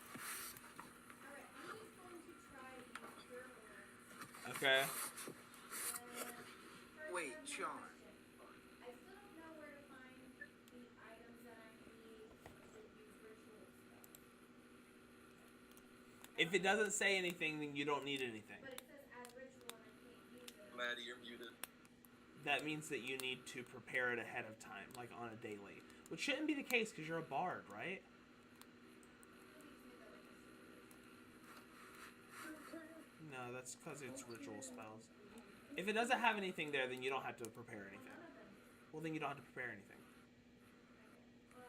alright, I'm just going to try the cure wounds. Okay. Wait, Sean. I still don't know where to find the items that I need to use ritual spells. If it doesn't say anything, then you don't need anything. But it says as ritual and I can't use it. Maddie, you're muted. That means that you need to prepare it ahead of time, like on a daily. Which shouldn't be the case because you're a bard, right? No, that's because it's ritual spells. If it doesn't have anything there, then you don't have to prepare anything. Well, then you don't have to prepare anything. Well,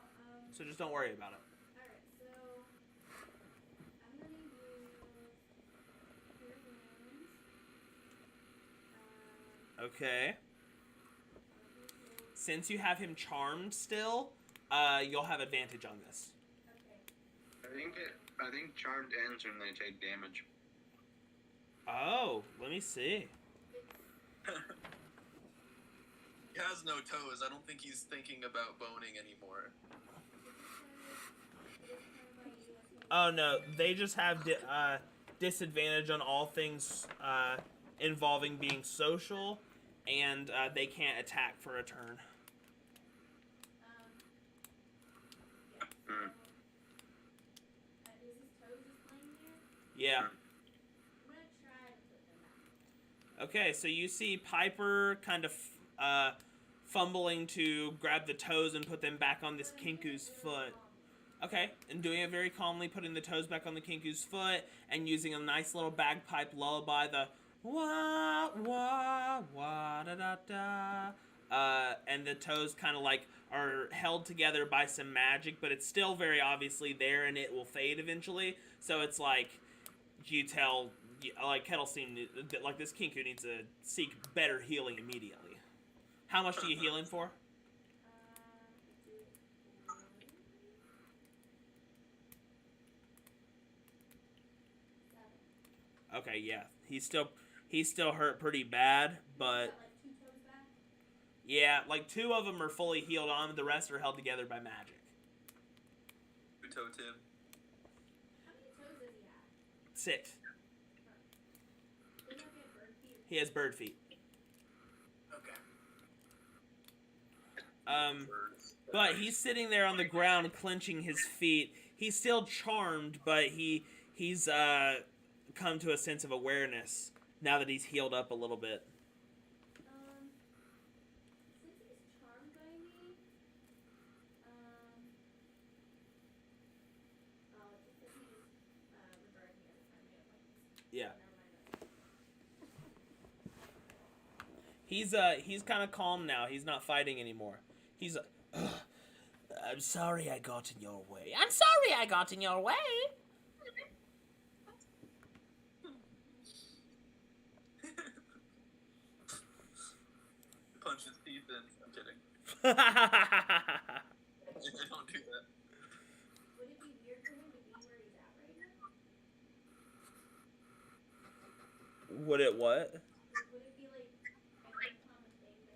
So just don't worry about it. alright, so I'm gonna use cure wounds. Okay. Since you have him charmed still, you'll have advantage on this. Okay. I think charmed ends when they take damage. Oh, let me see. He has no toes. I don't think he's thinking about boning anymore. Oh no, they just have disadvantage on all things involving being social, and they can't attack for a turn. Hmm. Is his toes just laying there? Yeah. I'm gonna try to put them back. Okay, so you see Piper kind of fumbling to grab the toes and put them back on this Kinku's foot. Okay, and doing it very calmly, putting the toes back on the Kinku's foot, and using a nice little bagpipe lullaby, the wah wah wah da da da. And the toes kind of like are held together by some magic, but it's still very obviously there, and it will fade eventually. So it's like you tell, like Kettlestein, like this Kinku needs to seek better healing immediately. How much do you heal him for? Okay, yeah, he's still hurt pretty bad, but Like 2 toes back? yeah, like 2 of them are fully healed on, the rest are held together by magic. Toe Tim. How many toes does he have? 6. They don't get bird feet or He has bird feet. Okay. But he's sitting there on the ground, clenching his feet. He's still charmed, but he's come to a sense of awareness now that he's healed up a little bit. since he's charmed by me, oh, it just says he just regarded me as a friendly acquaintance. Yeah. Never mind that. He's kind of calm now. He's not fighting anymore. He's I'm sorry I got in your way. I'm sorry I got in your way. Punch his teeth in. I'm kidding. What I don't do that. Would it be weird for him to be where he's at right now? it what? Would it be like an uncommon thing to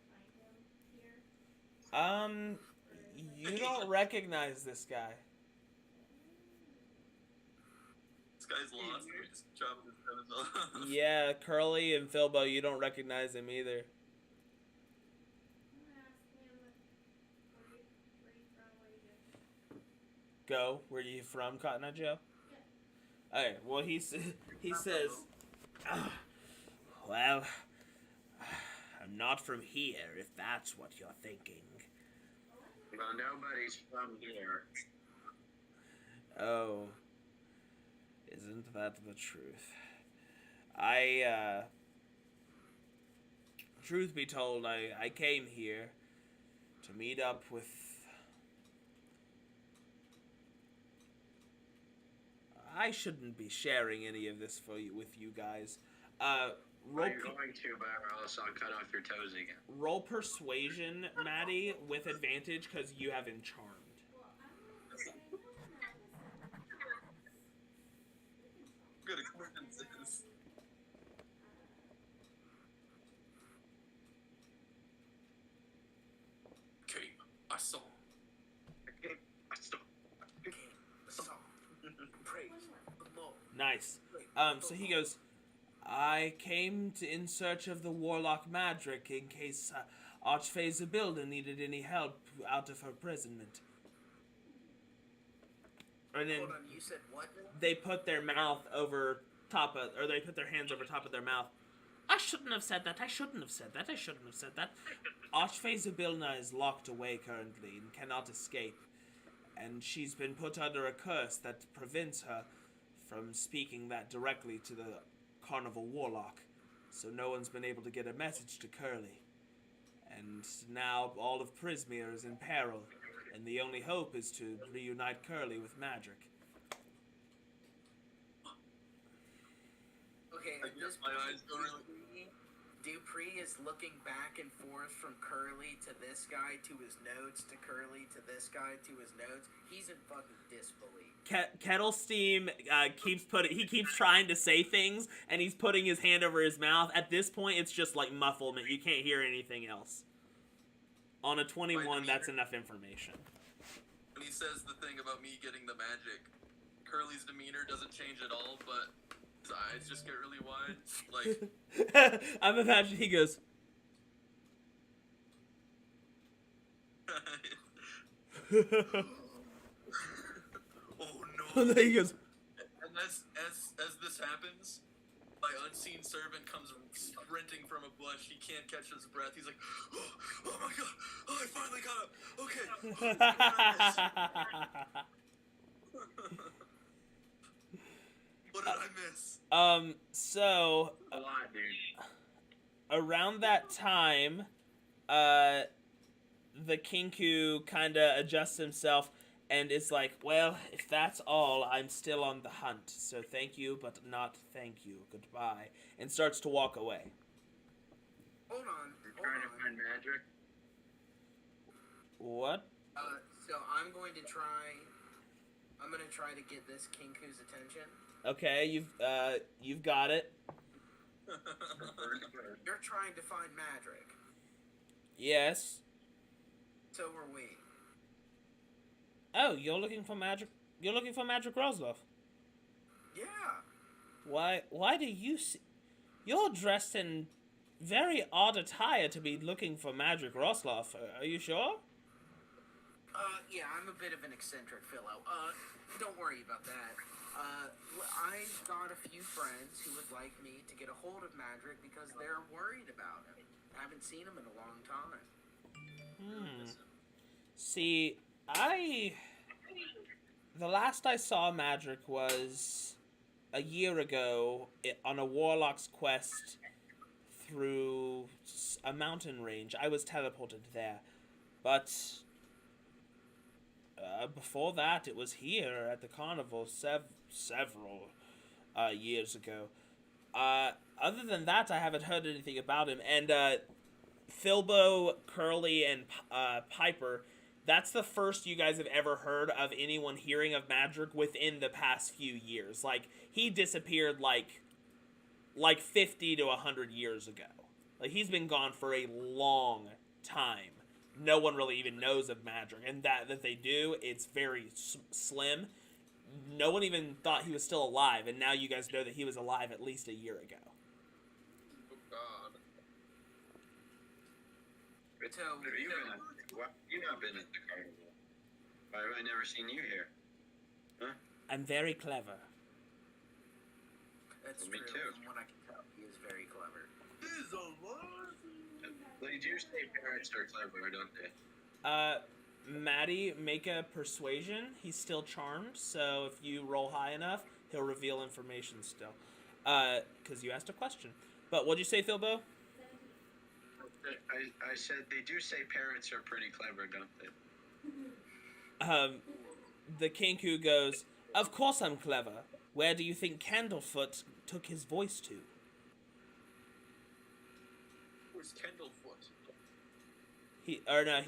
find him here? You don't recognize this guy. This guy's lost. We just chopped his head off. Yeah, Curly and Philbo, you don't recognize him either. I'm gonna ask him where you from, what you do. Go. Where you from, Cotton Eye Joe? Yeah. Okay. Well, he says, well, I'm not from here, if that's what you're thinking. Well, nobody's from here. Oh, isn't that the truth? Truth be told, I came here to meet up with. I shouldn't be sharing any of this with you guys. Roll, You're going to, but or else I'll cut off your toes again. roll persuasion, Maddie, with advantage because you have him charmed. Well, I'm gonna say no, Good acquaintances. Okay, I saw. Okay, I stop. Praise the Lord. Nice. So he goes, I came in search of the Warlock Madrick in case Archfey Zabilda needed any help out of her imprisonment. And then Hold on, you said what? they put their mouth over top of, or they put their hands over top of their mouth. I shouldn't have said that. I shouldn't have said that. I shouldn't have said that. Archfey Zabilda is locked away currently and cannot escape. And she's been put under a curse that prevents her from speaking that directly to the Carnival Warlock. So no one's been able to get a message to Curly. And now all of Prismere is in peril. And the only hope is to reunite Curly with Madrick. Okay, I at guess this my point, eyes go really- Dupree is looking back and forth from Curly to this guy to his notes to Curly to this guy to his notes. He's in fucking disbelief. Kettle Steam keeps trying to say things, and he's putting his hand over his mouth. At this point, it's just like mufflement. You can't hear anything else. On a 21, that's enough information. When he says the thing about me getting the magic, Curly's demeanor doesn't change at all, but his eyes just get really wide. Like, I'm imagining he goes, oh no. and then he goes, And as this happens, my unseen servant comes sprinting from a bush. He can't catch his breath. He's like, oh my god, oh, I finally got up. Okay. What did I miss? So A lot, dude. around that time, the Kinku kind of adjusts himself and is like, well, if that's all, I'm still on the hunt. So thank you, but not thank you. Goodbye. And starts to walk away. Hold on, You're hold trying to on. find magic. What? So I'm going to try. I'm gonna try to get this Kinku's attention. Okay, you've got it. You're trying to find Madrick. Yes. So were we. Oh, you're looking for magic. You're looking for Madrick Roslov. Yeah. Why do you see... You're dressed in very odd attire to be looking for Madrick Roslov. Are you sure? Yeah, I'm a bit of an eccentric fellow. Don't worry about that. I've got a few friends who would like me to get a hold of Madrick because they're worried about him. I haven't seen him in a long time. See, the last I saw Madrick was a year ago on a warlock's quest through a mountain range. I was teleported there. But before that, it was here at the carnival several years ago. Other than that, I haven't heard anything about him. And Filbo, Curly, and Piper, that's the first you guys have ever heard of anyone hearing of Madrick within the past few years. Like, he disappeared like 50 to 100 years ago. Like, he's been gone for a long time. No one really even knows of Madrick, and that they do, it's very slim. No one even thought he was still alive, and now you guys know that he was alive at least a year ago. Oh God. So, Have you been why have you not been at the carnival? Why have I never seen you here? Huh? I'm very clever. that's Me true. too. From what I can tell, he is very clever. They do say parents are clever, don't they? Maddie, make a persuasion. He's still charmed, so if you roll high enough, he'll reveal information still. Because you asked a question. But what'd you say, Philbo? 17. I said they do say parents are pretty clever, don't they? The Kinku goes, "Of course I'm clever. Where do you think Candlefoot took his voice to?" Where's Kendallfoot? He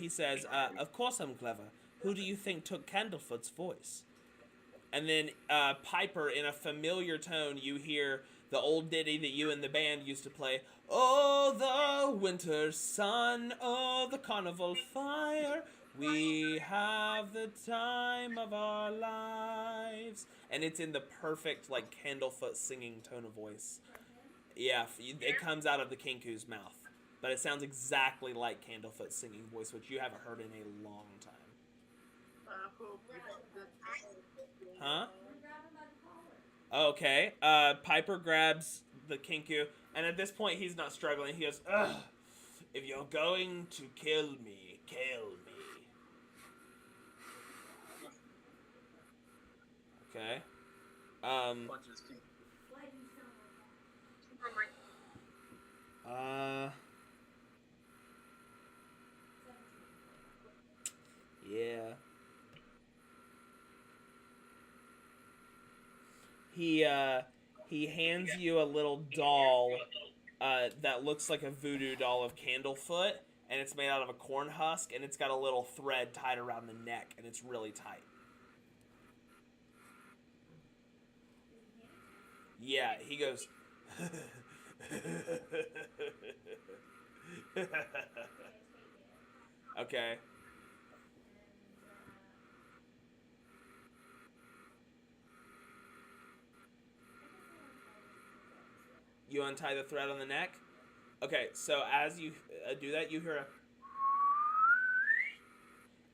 says, "Of course I'm clever. Who do you think took Candlefoot's voice?" And then Piper, in a familiar tone, you hear the old ditty that you and the band used to play. "Oh, the winter sun, oh, the carnival fire, we have the time of our lives." And it's in the perfect, like, Candlefoot singing tone of voice. Yeah, it comes out of the Kinku's mouth. But it sounds exactly like Candlefoot's singing voice, which you haven't heard in a long time. Huh? Grab him by the collar. Okay. Piper grabs the Kinku, and at this point he's not struggling. He goes, "Ugh, if you're going to kill me, kill me." Okay. Punches King. Why do you sound like that? 17. Yeah. He hands you a little doll that looks like a voodoo doll of Candlefoot, and it's made out of a corn husk, and it's got a little thread tied around the neck, and it's really tight. Yeah, he goes. Okay. You untie the thread on the neck? Okay, so as you do that, you hear a...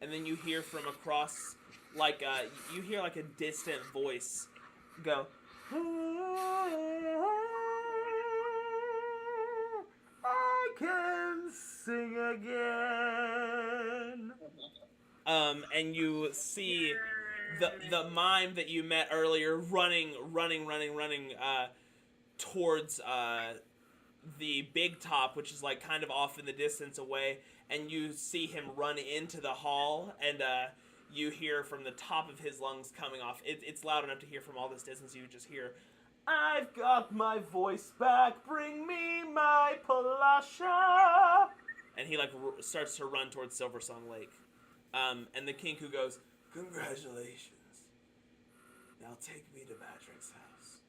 And then you hear from across, like, you hear like a distant voice go... I can sing again. And you see the mime that you met earlier running towards the big top, which is like kind of off in the distance away, and you see him run into the hall, and you hear from the top of his lungs coming off. It's loud enough to hear from all this distance. You just hear, "I've got my voice back, bring me my Palasha." And he like starts to run towards Silversong Lake. And the Kinku goes, "Congratulations. Now take me to Madrick's house."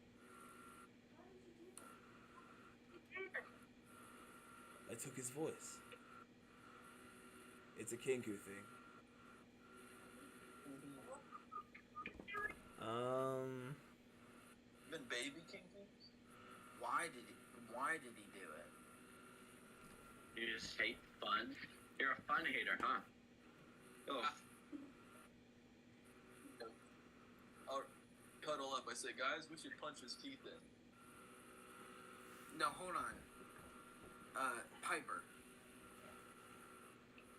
I took his voice. It's a Kinku thing. Even baby King? Why did he do it? You just hate fun? You're a fun hater, huh? Oh, I'll cuddle up. I say, guys, we should punch his teeth in. No, hold on. Piper.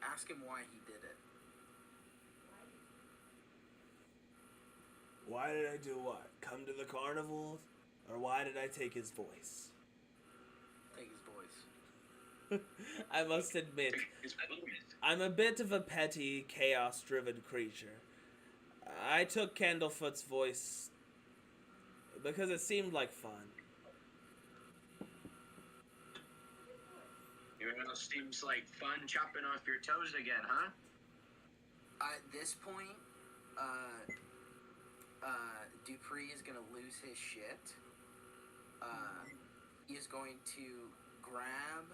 Ask him why he did it. Why did I do what? Come to the carnival? Or why did I take his voice? Take his voice. I must admit, It's blues. I'm a bit of a petty, chaos-driven creature. I took Candlefoot's voice because it seemed like fun. You know, seems like fun chopping off your toes again, huh? At this point, Dupree is gonna lose his shit. He is going to grab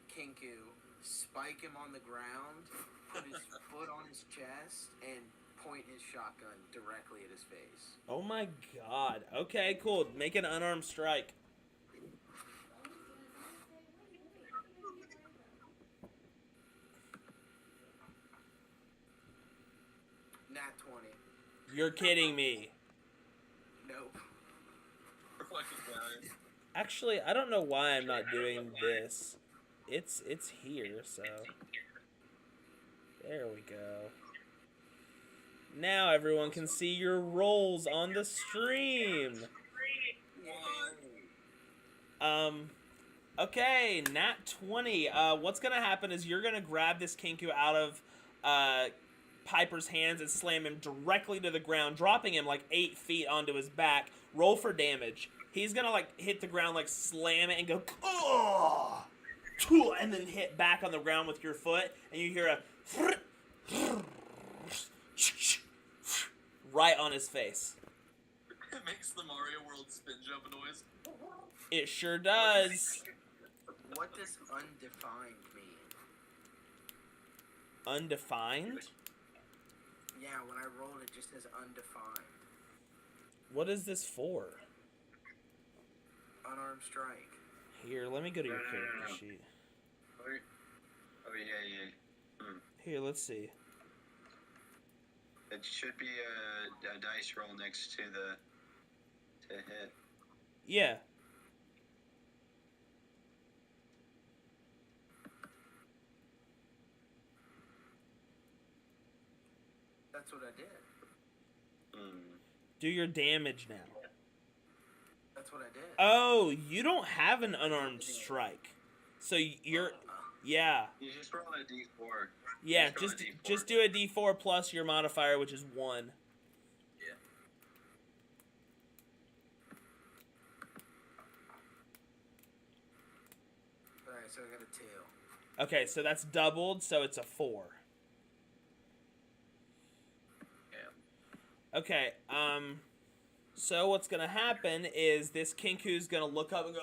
Kinku, spike him on the ground, put his foot on his chest, and point his shotgun directly at his face. Oh my god. Okay, cool. Make an unarmed strike. Nat 20. You're kidding me. Nope. We're fucking dying. Actually, I don't know why I'm not doing this. It's here, so there we go. Now everyone can see your rolls on the stream. Okay, Nat 20. What's gonna happen is you're gonna grab this Kinku out of Piper's hands and slam him directly to the ground, dropping him like 8 feet onto his back. Roll for damage. He's gonna like hit the ground, like slam it and go, oh! And then hit back on the ground with your foot, and you hear a right on his face. It makes the Mario World spin jump noise. It sure does. What does undefined mean? Undefined? Yeah, when I rolled it just says undefined. What is this for? Unarmed strike. Here, let me go to your No. character sheet. Oh, yeah. Here, let's see. It should be a dice roll next to to hit. Yeah. That's what I did. Do your damage now. That's what I did. Oh, you don't have an unarmed strike. So you're... Yeah. You just roll a d4. Yeah, Just roll a D4. just do a d4 plus your modifier, which is 1. Alright, so I got a 2. Okay, so that's doubled, so it's a 4. Yeah. Okay, so what's gonna happen is this Kinku's gonna look up and go,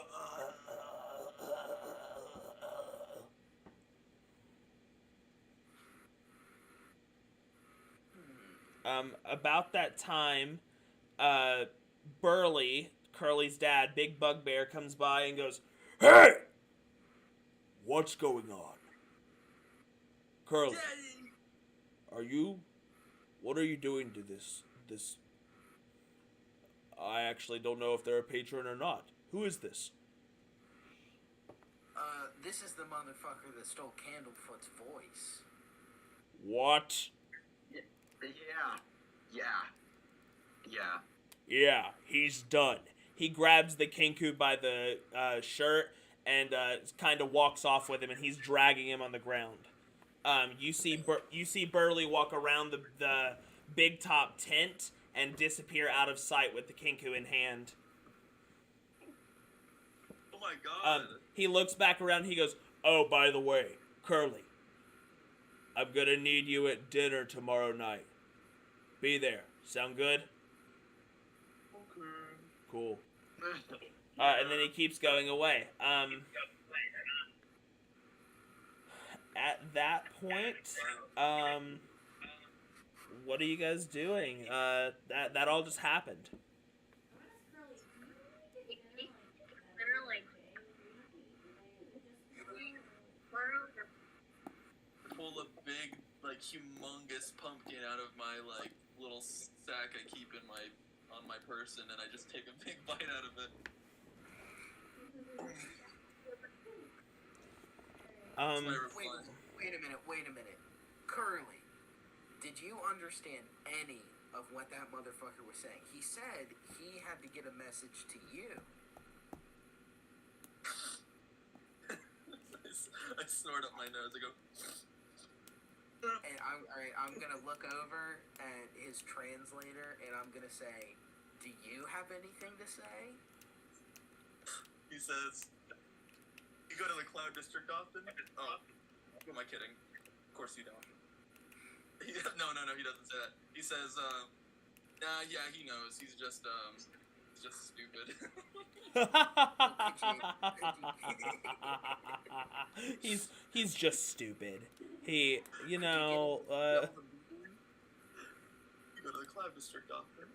about that time, Burley, Curly's dad, Big Bugbear, comes by and goes, "Hey! What's going on? Curly, what are you doing to this? I actually don't know if they're a patron or not. Who is this?" This is the motherfucker that stole Candlefoot's voice. What? Yeah. Yeah, he's done. He grabs the Kinku by the shirt and kind of walks off with him, and he's dragging him on the ground. You see Burley walk around the big top tent and disappear out of sight with the Kinku in hand. Oh my god. He looks back around and he goes, "Oh, by the way, Curly, I'm gonna need you at dinner tomorrow night. Be there. Sound good?" Okay. Cool. And then he keeps going away. At that point, what are you guys doing? That all just happened. Pull a big, like, humongous pumpkin out of my, like, little sack I keep on my person, and I just take a big bite out of it. That's my reply. Wait a minute. Curly, did you understand any of what that motherfucker was saying? He said he had to get a message to you. I snort up my nose. I go. And I'm gonna look over at his translator, and I'm gonna say, "Do you have anything to say?" He says, "You go to the Cloud District often?" Oh, who am I kidding? Of course you don't. No, he doesn't say that. He says, yeah, he knows. He's just stupid. he's just stupid. He, You go to the Cloud District often?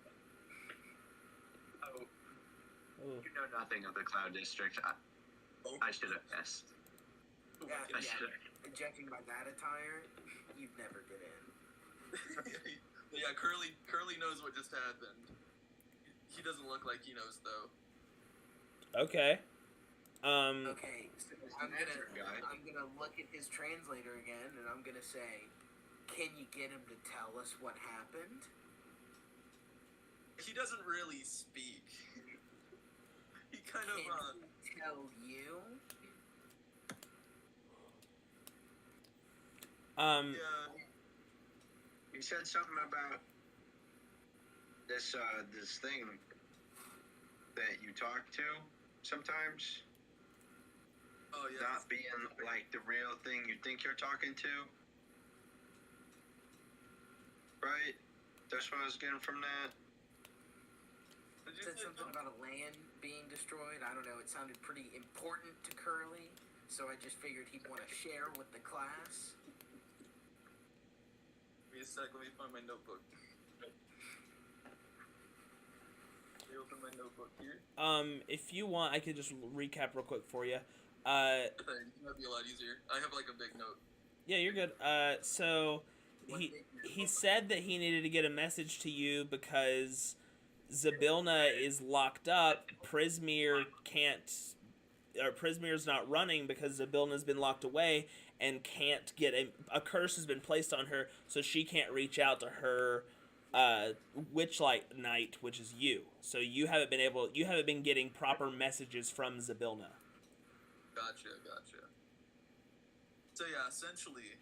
Oh, oh. you know nothing of the Cloud District. I should have guessed. Yeah, I should have. Judging by that attire, you'd never get in. Yeah, Curly knows what just happened. He doesn't look like he knows though. Okay. Okay, so I'm Magic guy. gonna look at his translator again, and I'm gonna say, "Can you get him to tell us what happened?" He doesn't really speak. He kind of Can he tell you? yeah. He said something about this thing that you talk to sometimes Oh yeah. not being like the real thing you think you're talking to. Right? That's what I was getting from that. Did you Said say something about a land being destroyed. I don't know. It sounded pretty important to Curly, so I just figured he'd want to share with the class. Give me a sec, let me find my notebook. Let me open my notebook here. If you want, I could just recap real quick for you. That'd be a lot easier. I have like a big note. Yeah, you're good. So he said that he needed to get a message to you because Zybilna is locked up. Prismere's not running because Zybilna's been locked away and can't get a curse has been placed on her, so she can't reach out to her Witchlight Knight, which is you. So you haven't been getting proper messages from Zybilna. Gotcha. So yeah, essentially.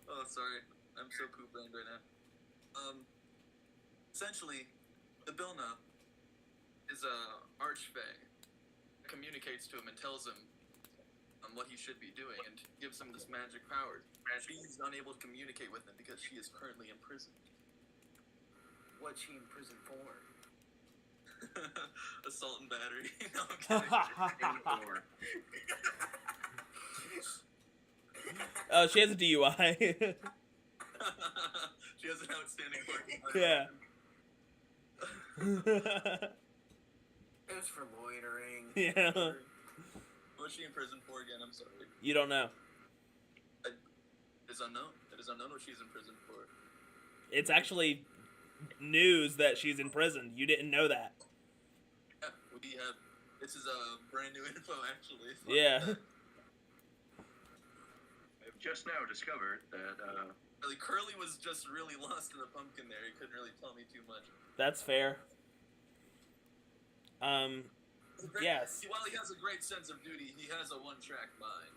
Oh, sorry. I'm so poop-brained right now. Essentially, Zybilna is a archfey. Communicates to him and tells him what he should be doing and gives him this magic power. She's unable to communicate with him because she is currently imprisoned. What's she in prison for? Assault and battery. No, I'm kidding. Oh, she has a DUI. She has an outstanding parking. Yeah. It was for loitering. Yeah. What's she in prison for again? I'm sorry. You don't know. It is unknown. It is unknown what she's in prison for. It's actually news that she's in prison. You didn't know that. Yeah, we have. This is a brand new info, actually. Yeah. I've just now discovered that Really, Curly was just really lost in the pumpkin there. He couldn't really tell me too much. That's fair. Yes. While he has a great sense of duty, he has a one-track mind.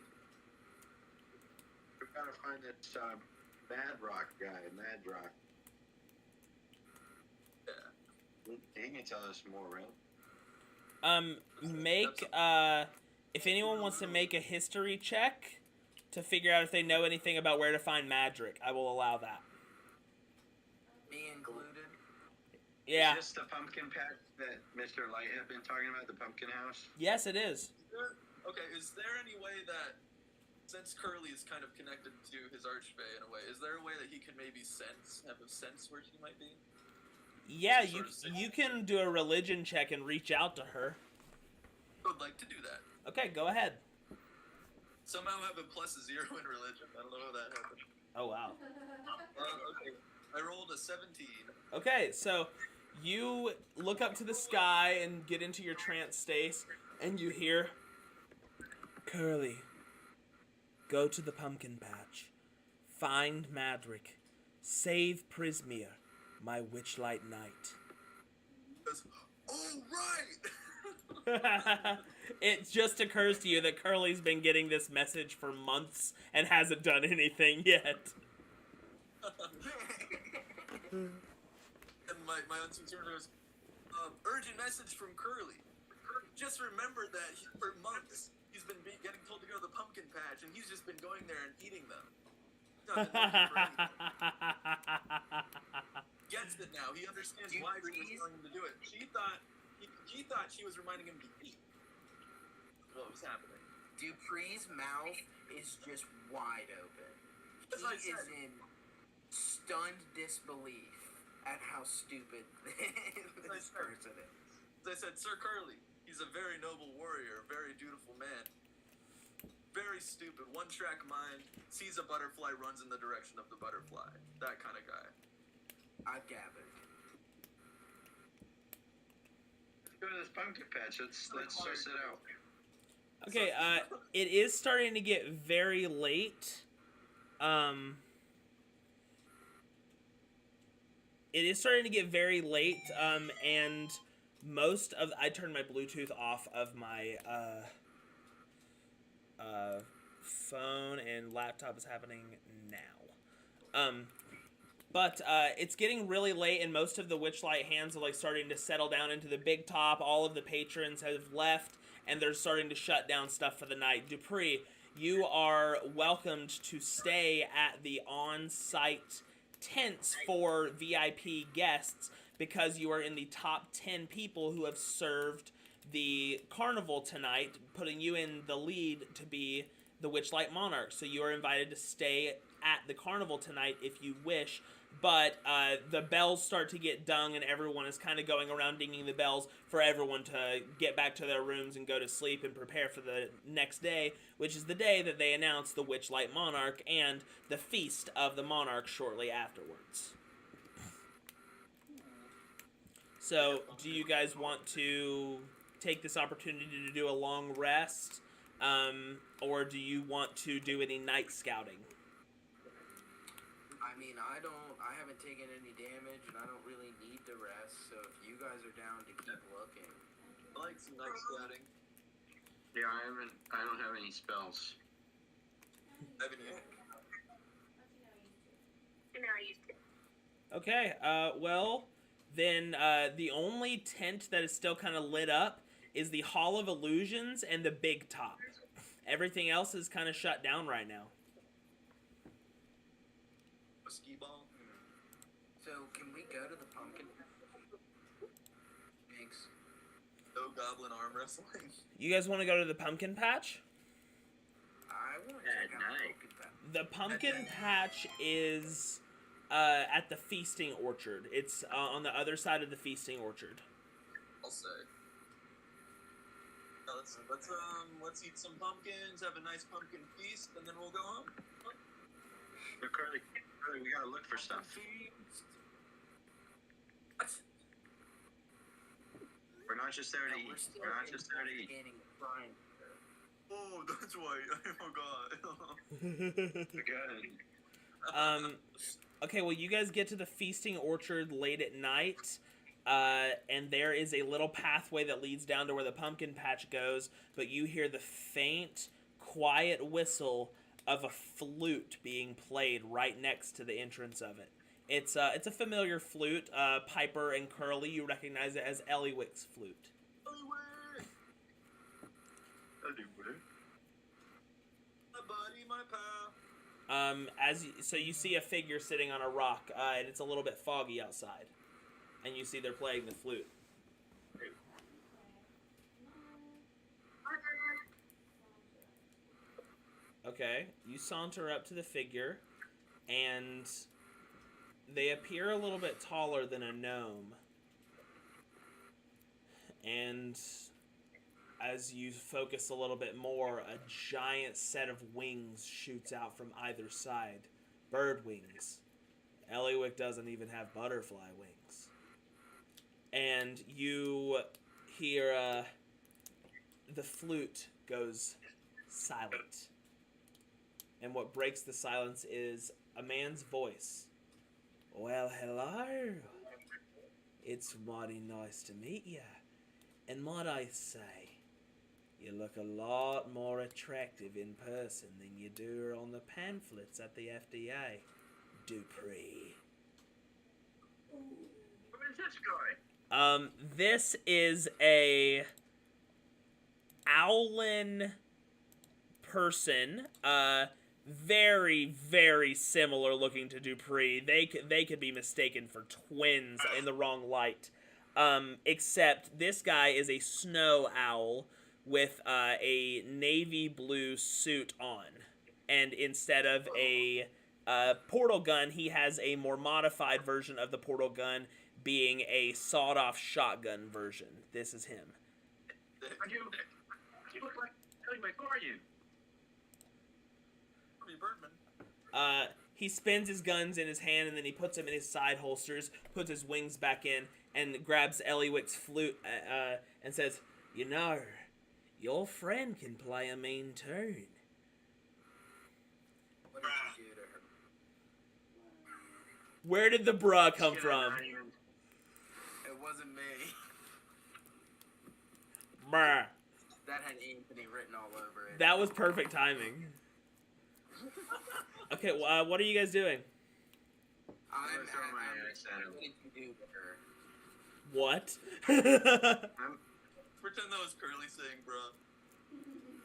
we've got to find this Mad Rock guy. Mad Rock. Yeah. He can tell us more, right? If anyone wants to make a history check to figure out if they know anything about where to find Madrick, I will allow that. Me included. Yeah. Is this the pumpkin patch that Mr. Light had been talking about, the pumpkin house? Yes, it is. Okay, is there any way that, since Curly is kind of connected to his archfey in a way, is there a way that he could maybe have a sense where she might be? Yeah, you can do a religion check and reach out to her. I would like to do that. Okay, go ahead. Somehow have a +0 in religion. I don't know how that happened. Oh, wow. Okay. I rolled a 17. Okay, so you look up to the sky and get into your trance state, and you hear, Curly, go to the pumpkin patch, find Madrick, save Prismere, my Witchlight Knight. He goes, oh, right! It just occurs to you that Curly's been getting this message for months and hasn't done anything yet. And my unseen server goes, urgent message from Curly. Just remember that for months he's been getting told to go to the pumpkin patch, and he's just been going there and eating them. He's not been looking for anything. Gets it now. He understands why she was telling him to do it. She thought she was reminding him to eat. What was happening? Dupree's mouth is just wide open. As I He is said. in stunned disbelief at how stupid this person is. As I said, Sir Curly, he's a very noble warrior, a very dutiful man. Very stupid, one-track mind, sees a butterfly, runs in the direction of the butterfly. That kind of guy. I've gathered. Let's go to this pumpkin patch. Let's suss it out. Okay, it is starting to get very late. It is starting to get very late, and most of... I turned my Bluetooth off of my phone, and laptop is happening now. But it's getting really late, and most of the Witchlight hands are like starting to settle down into the big top. All of the patrons have left, and they're starting to shut down stuff for the night. Dupree, you are welcomed to stay at the on-site tents for VIP guests because you are in the top 10 people who have served the carnival tonight, putting you in the lead to be the Witchlight Monarch. So you are invited to stay at the carnival tonight if you wish. But the bells start to get dung, and everyone is kind of going around dinging the bells for everyone to get back to their rooms and go to sleep and prepare for the next day, which is the day that they announce the Witchlight Monarch and the Feast of the Monarch shortly afterwards. So, do you guys want to take this opportunity to do a long rest, or do you want to do any night scouting? I mean, I haven't taken any damage, and I don't really need the rest, so if you guys are down to keep looking. I like some night scouting. Yeah, I don't have any spells. I have any. Okay, well, then the only tent that is still kind of lit up is the Hall of Illusions and the Big Top. Everything else is kind of shut down right now. A ski ball. So, can we go to the pumpkin? Thanks. No goblin arm wrestling. You guys want to go to the pumpkin patch? I want to At check out night. the pumpkin patch. The pumpkin patch is at the feasting orchard. It's on the other side of the feasting orchard. I'll say. Now let's eat some pumpkins, have a nice pumpkin feast, and then we'll go home. But Curly, we gotta look for stuff. What? We're not just there to No, we're eat. still We're not just there to eat. investigating the crime. Oh, that's right. Oh god. Good. Okay, well, you guys get to the feasting orchard late at night, and there is a little pathway that leads down to where the pumpkin patch goes, but you hear the faint, quiet whistle of a flute being played right next to the entrance of it. It's a familiar flute. Piper and Curly, you recognize it as Eliwick's flute. My buddy, my pal. So you see a figure sitting on a rock, and it's a little bit foggy outside, and you see they're playing the flute. Okay, you saunter up to the figure, and they appear a little bit taller than a gnome. And as you focus a little bit more, a giant set of wings shoots out from either side. Bird wings. Eliwick doesn't even have butterfly wings. And you hear the flute goes silent. And what breaks the silence is a man's voice. Well, hello. It's mighty nice to meet ya. And might I say, you look a lot more attractive in person than you do on the pamphlets at the FDA, Dupree. Where is this going? This is a Owlin person, very, very similar looking to Dupree. They could be mistaken for twins in the wrong light. Except this guy is a snow owl with a navy blue suit on. And instead of a portal gun, he has a more modified version of the portal gun, being a sawed-off shotgun version. This is him. You look like who are you? Birdman. He spins his guns in his hand and then he puts them in his side holsters, puts his wings back in, and grabs Eliwick's flute and says, "You know, your friend can play a mean tune." What did you do to her? Where did the bruh come from? It wasn't me. Bruh. That had Anthony written all over it. That was perfect timing. Okay, what are you guys doing? I'm throw my axe at him. What did you do to her? What? Pretend that was Curly saying, bro.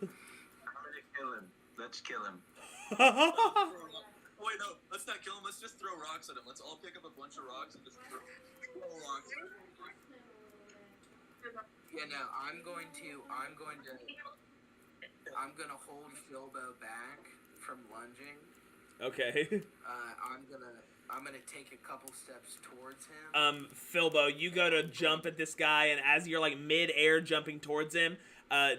I'm gonna kill him. Let's kill him. Wait, no, let's not kill him. Let's just throw rocks at him. Let's all pick up a bunch of rocks and just throw rocks. Yeah, no, I'm gonna hold Philbo back from lunging. Okay. I'm gonna take a couple steps towards him. Philbo, you go to jump at this guy, and as you're like mid-air jumping towards him,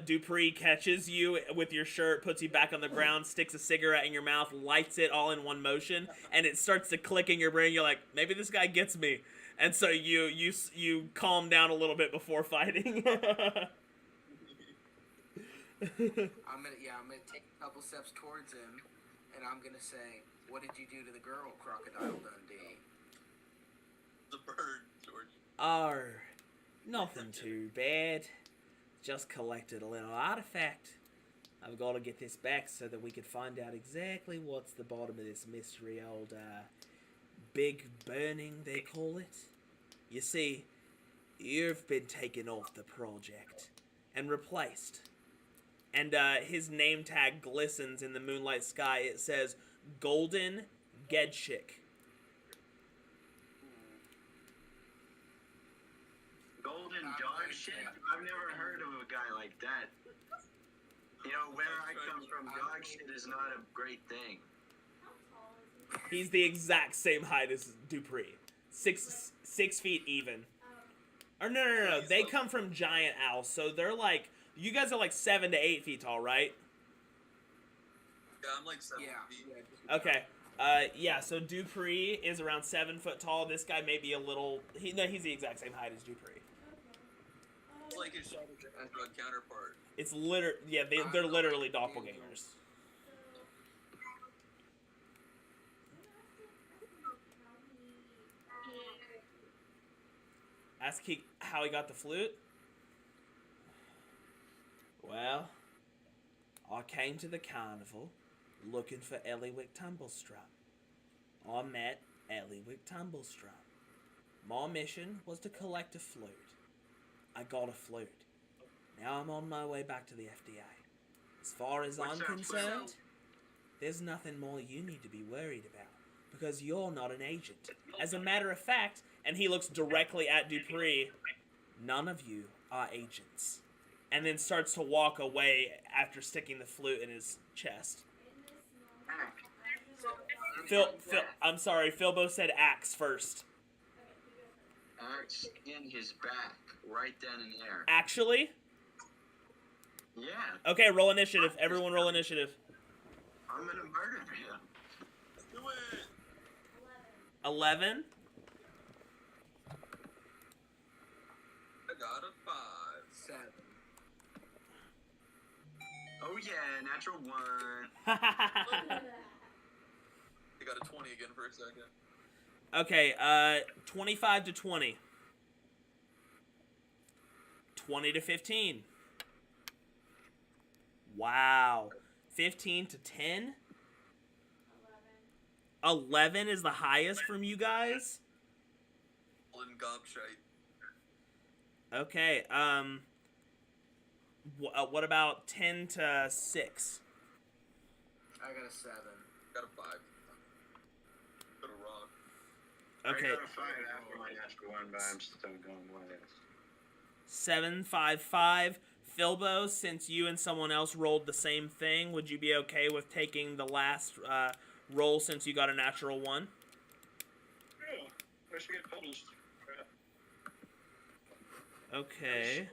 Dupree catches you with your shirt, puts you back on the ground, sticks a cigarette in your mouth, lights it all in one motion, and it starts to click in your brain. You're like, maybe this guy gets me. And so you calm down a little bit before fighting. I'm gonna take a couple steps towards him, and I'm gonna say, "What did you do to the girl, Crocodile Dundee?" The bird, George. Oh, nothing too bad. Just collected a little artifact. I've got to get this back so that we can find out exactly what's the bottom of this mystery old big burning, they call it. You see, you've been taken off the project and replaced. And his name tag glistens in the moonlight sky. It says Golden Gedshik. Golden dog shit? I've never heard of a guy like that. You know, where I come from, dog shit is not a great thing. How tall is he? He's the exact same height as Dupree. 6 feet even. Or no. They come from giant owls, so they're like, you guys are like 7 to 8 feet tall, right? Yeah, I'm like 7 Yeah. feet. Okay. Yeah, so Dupree is around 7 foot tall. This guy may be a little, he's the exact same height as Dupree. It's like his shadow counterpart. It's they're literally doppelgangers. Ask how he got the flute? Well, I came to the carnival looking for Eliwick Tumblestrum. I met Eliwick Tumblestrum. My mission was to collect a flute. I got a flute. Now I'm on my way back to the FDA. As far as I'm concerned, there's nothing more you need to be worried about, because you're not an agent. As a matter of fact, and he looks directly at Dupree, none of you are agents. And then starts to walk away after sticking the flute in his chest. I'm sorry, Philbo said axe first. Axe in his back, right then and there. Actually? Yeah, Okay, roll initiative. Everyone roll initiative. I'm gonna murder him. Do it! 11? I got a 5. 7. Oh yeah, natural 1. I got a 20 again for a second. Okay, 25 to 20. 20 to 15. Wow. 15 to 10? 11. 11 is the highest from you guys? Golden gobshite. Okay, what about 10 to 6? I got a 7. Got a 5. Got a rock. Okay, I got a 5 after my natural 1, but I'm still going with it. 7, 5, 5. Philbo, since you and someone else rolled the same thing, would you be okay with taking the last roll since you got a natural 1? Yeah, I should get punished. Okay.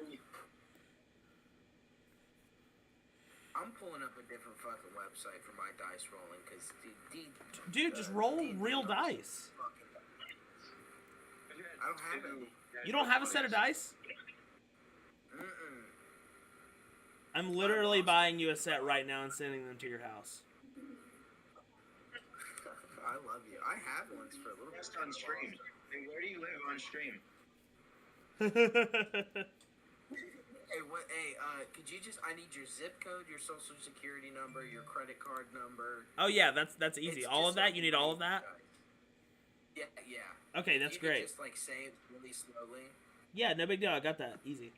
I'm pulling up a different fucking website for my dice rolling because Dude, just roll real dice. I don't have any. You don't have a set of dice? Mm-mm. I'm literally buying you a set right now and sending them to your house. I love you. I have ones for a little bit. Just on stream. Hey, where do you live on stream? Hey, could you just? I need your zip code, your social security number, your credit card number. Oh yeah, that's easy. It's All just of that? like You need all of that? Yeah, yeah. Okay, that's you great. Could just like say it really slowly. Yeah, no big deal. I got that. Easy.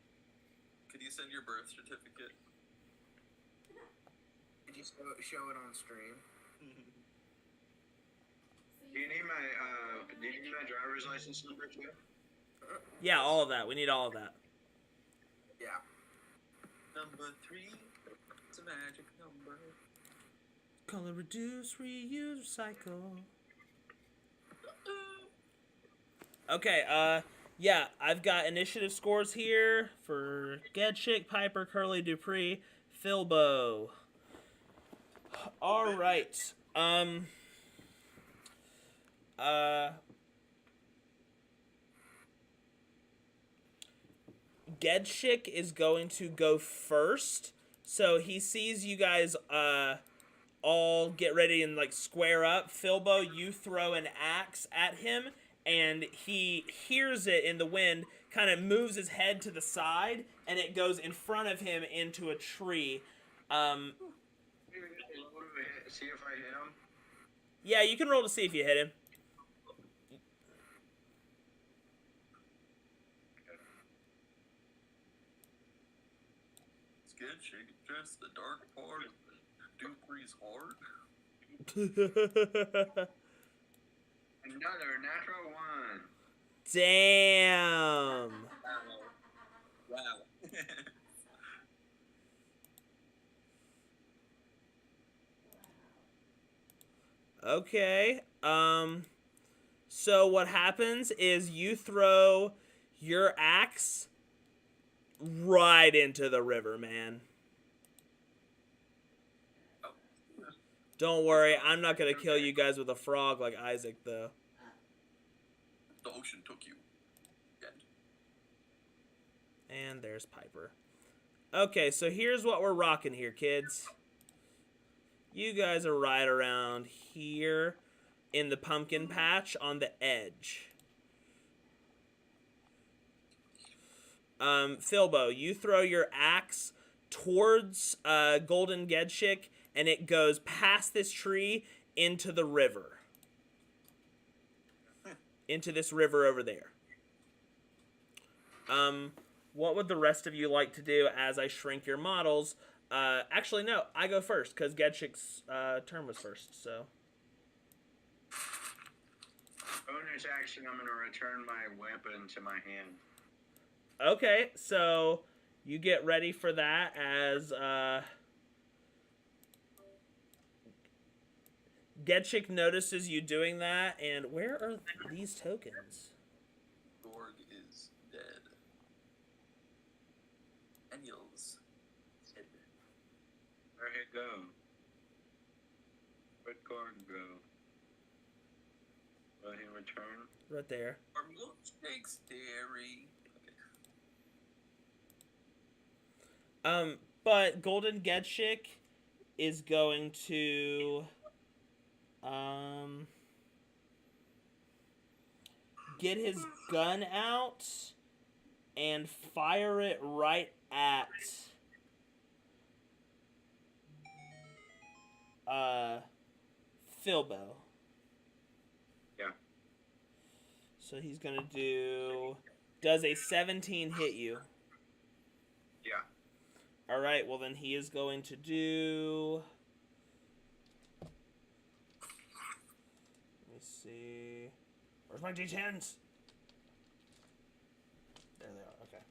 Could you send your birth certificate? Could you show it on stream? Do you need my driver's license number too? Yeah, all of that. We need all of that. Yeah. Number 3. It's a magic number. Color, reduce, reuse, recycle. Okay, yeah, I've got initiative scores here for Gedchick, Piper, Curly, Dupree, Philbo. All right. Gedchick is going to go first. So he sees you guys all get ready and like square up. Philbo, you throw an axe at him and he hears it in the wind, kind of moves his head to the side, and it goes in front of him into a tree. See if I hit him. Yeah, you can roll to see if you hit him. It's good. She can dress the dark part of Dupree's heart. Another natural 1. Damn. Wow. Okay. So what happens is you throw your axe right into the river, man. Don't worry, I'm not gonna kill you guys with a frog like Isaac, though. The ocean took you. And there's Piper. Okay, so here's what we're rocking here, kids. You guys are right around here in the pumpkin patch on the edge. Philbo, you throw your axe towards Golden Gedchick, and it goes past this tree into the river. Into this river over there. What would the rest of you like to do as I shrink your models? Actually, no, I go first, because Gedchick's turn was first, so. Bonus action, I'm going to return my weapon to my hand. Okay, so you get ready for that as Gedchick notices you doing that, and where are these tokens? Gorg is dead. Daniel's dead. Where'd it go? Where'd Gordon go? Will he return? Right there. Our milkshake's dairy. But Golden Gedchick is going to get his gun out and fire it right at Philbo. Yeah. So he's gonna do. Does a 17 hit you? Yeah. All right. Well, then he is going to do. Let me see. Where's my D10s? There they are. Okay.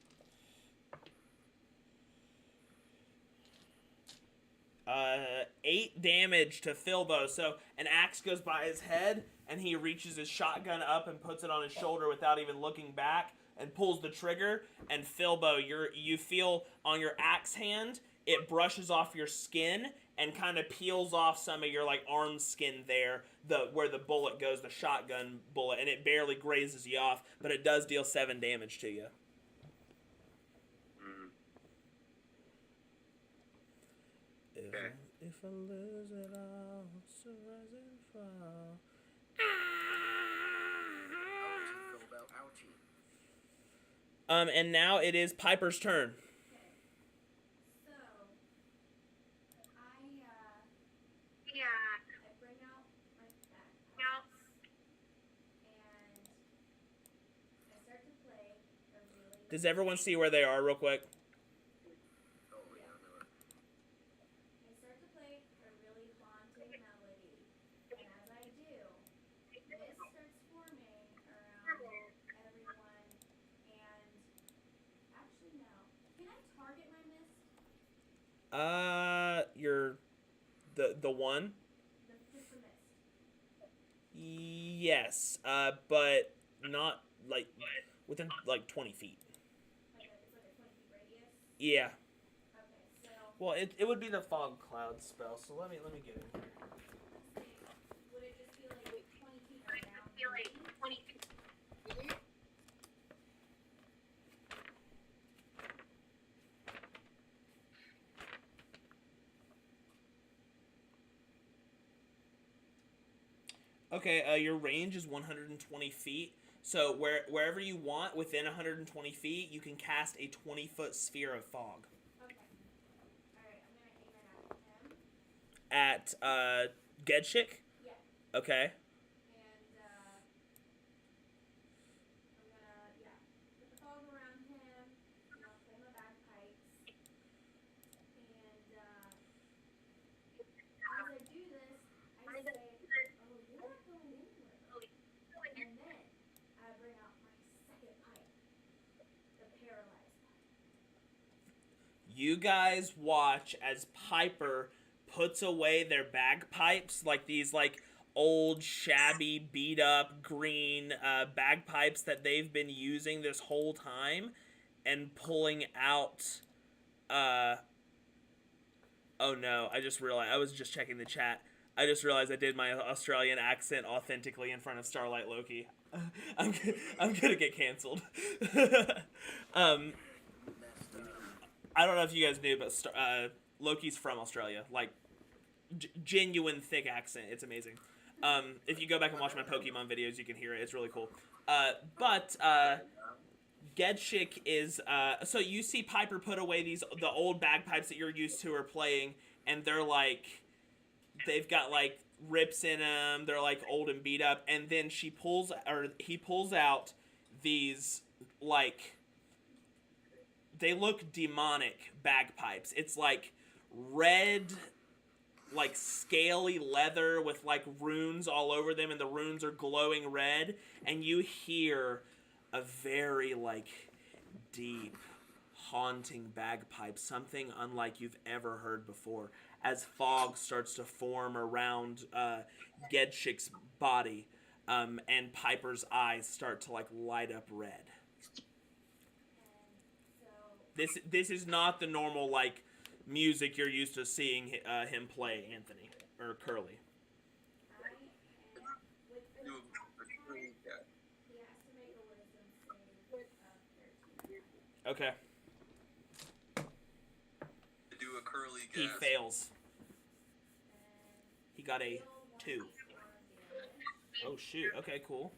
8 damage to Philbo. So an axe goes by his head, and he reaches his shotgun up and puts it on his shoulder without even looking back, and pulls the trigger. And Philbo, you feel on your axe hand, it brushes off your skin and kind of peels off some of your like arm skin there, where the bullet goes, the shotgun bullet, and it barely grazes you off, but it does deal 7 damage to you. Okay. If I lose it all, so rise and fall. Ouchie, Philbo, ouchie. And now it is Piper's turn. Okay. So, I bring out my backpacks and I start to play a really. Does everyone see where they are real quick? Oh, yeah, I know it. I start to play a really haunting melody, and as I do, mist starts forming around everyone, and actually no. Can I target my mist? You're the one? Just the mist. Yes. But not like within like 20 feet. It's like a 20 feet radius. Yeah. Okay, so Well, it would be the fog cloud spell. So let me get in here. let's see. Would it just be like 20 feet around? Me? Okay. Your range is 120 feet. So wherever you want within 120 feet, you can cast a 20-foot sphere of fog. Okay. Alright, I'm gonna aim it at him. At Gedshik. Yeah. Okay. And I'm gonna put the fog around him, play my bagpipes, and as I do this, I say, "Oh, you're not going anywhere." And then I bring out my second pipe, the paralyzed pipe. You guys watch as Piper puts away their bagpipes, like these like old shabby beat up green bagpipes that they've been using this whole time, and pulling out oh no, I just realized, I was just checking the chat, I just realized I did my Australian accent authentically in front of Starlight Loki. I'm gonna get canceled. Messed up. I don't know if you guys knew, but Loki's from Australia. Like, genuine thick accent. It's amazing. If you go back and watch my Pokemon videos, you can hear it. It's really cool. But Gedshik is... so you see Piper put away the old bagpipes that you're used to her playing, and they're like... They've got, like, rips in them. They're, like, old and beat up. And then he pulls out these, like... They look demonic bagpipes. It's like red, like scaly leather with like runes all over them, and the runes are glowing red. And you hear a very like deep, haunting bagpipe, something unlike you've ever heard before, as fog starts to form around Gedshik's body, and Piper's eyes start to like light up red. This is not the normal like music you're used to seeing him play, Anthony or Curly. Do a curly cat. He has to make a wisdom save of 13. Okay. Do a curly He gas. fails. And He got a heal 2. 1d4 damage. Oh shoot. Okay, cool.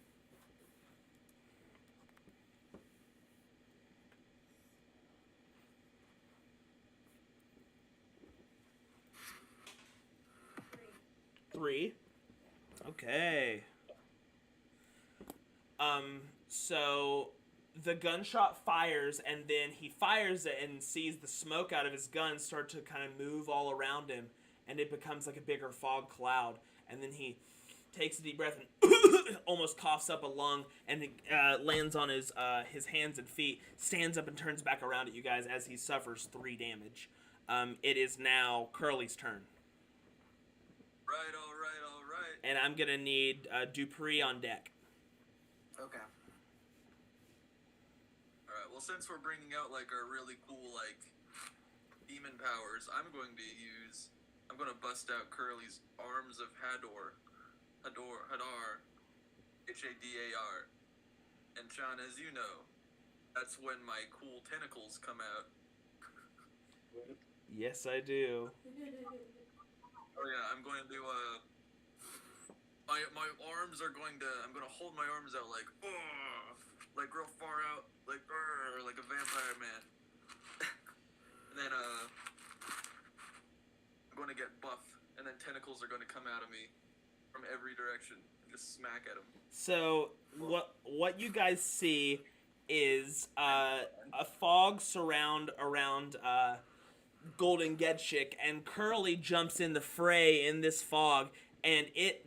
3. Okay. So the gunshot fires, and then he fires it and sees the smoke out of his gun start to kind of move all around him, and it becomes like a bigger fog cloud. And then he takes a deep breath and almost coughs up a lung, and lands on his hands and feet, stands up and turns back around at you guys as he suffers 3 damage. It is now Curly's turn. Right, all right. And I'm going to need Dupree on deck. Okay. Alright, well, since we're bringing out, like, our really cool, like, demon powers, I'm going to bust out Curly's Arms of Hadar. Hadar. Hadar. And Sean, as you know, that's when my cool tentacles come out. Yes, I do. Oh yeah, I'm going to, my arms are going to, I'm going to hold my arms out like real far out, like a vampire man. And then, I'm going to get buff, and then tentacles are going to come out of me from every direction and just smack at him. So what you guys see is a fog surround around Golden Gedchick, and Curly jumps in the fray in this fog, and it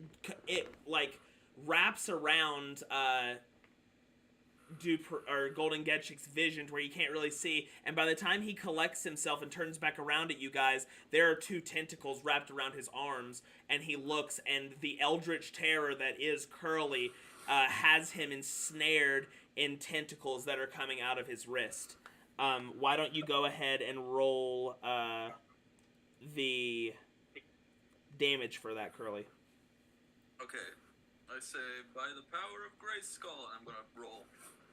like wraps around Golden Gedchick's vision to where you can't really see, and by the time he collects himself and turns back around at you guys, there are 2 tentacles wrapped around his arms, and he looks, and the eldritch terror that is Curly has him ensnared in tentacles that are coming out of his wrist. Why don't you go ahead and roll the damage for that, Curly? Okay, I say, by the power of Grayskull, I'm going to roll.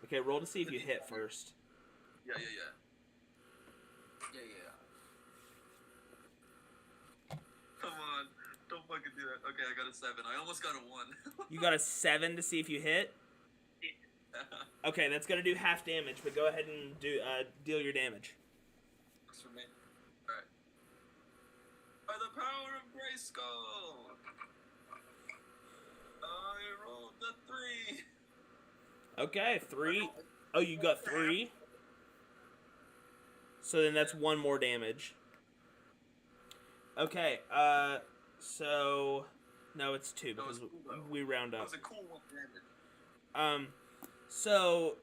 Okay, roll to see if you hit first. Yeah. Come on, don't fucking do that. Okay, I got a 7. I almost got a 1. You got a 7 to see if you hit? Okay, that's gonna do half damage, but go ahead and deal your damage. Works for me. Alright. By the power of Grayskull, I rolled the 3. Okay, 3. Oh, you got 3? So then that's 1 more damage. Okay, so... No, it's 2, because we round That up. was a cool 1 damage. So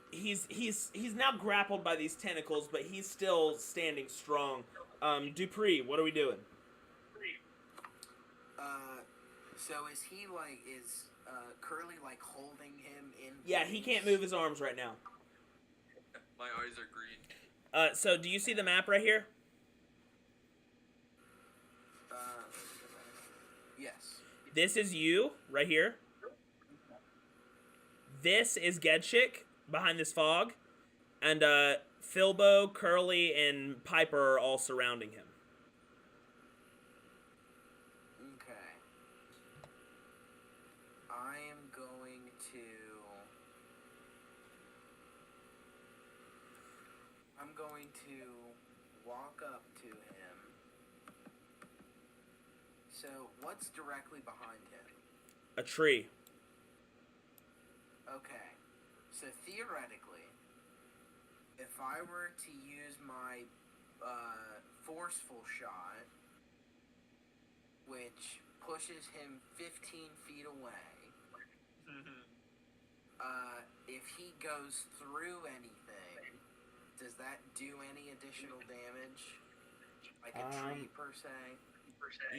he's now grappled by these tentacles, but he's still standing strong. Dupree, what are we doing? So is Curly like holding him in? Yeah, he can't move his arms right now. My eyes are green. So do you see the map right here? Yes. This is you right here. This is Gedchick behind this fog, and Filbo, Curly, and Piper are all surrounding him. Okay. I am going to walk up to him. So what's directly behind him? A tree. Okay, so theoretically, if I were to use my forceful shot, which pushes him 15 feet away, if he goes through anything, does that do any additional damage? Like a tree per se?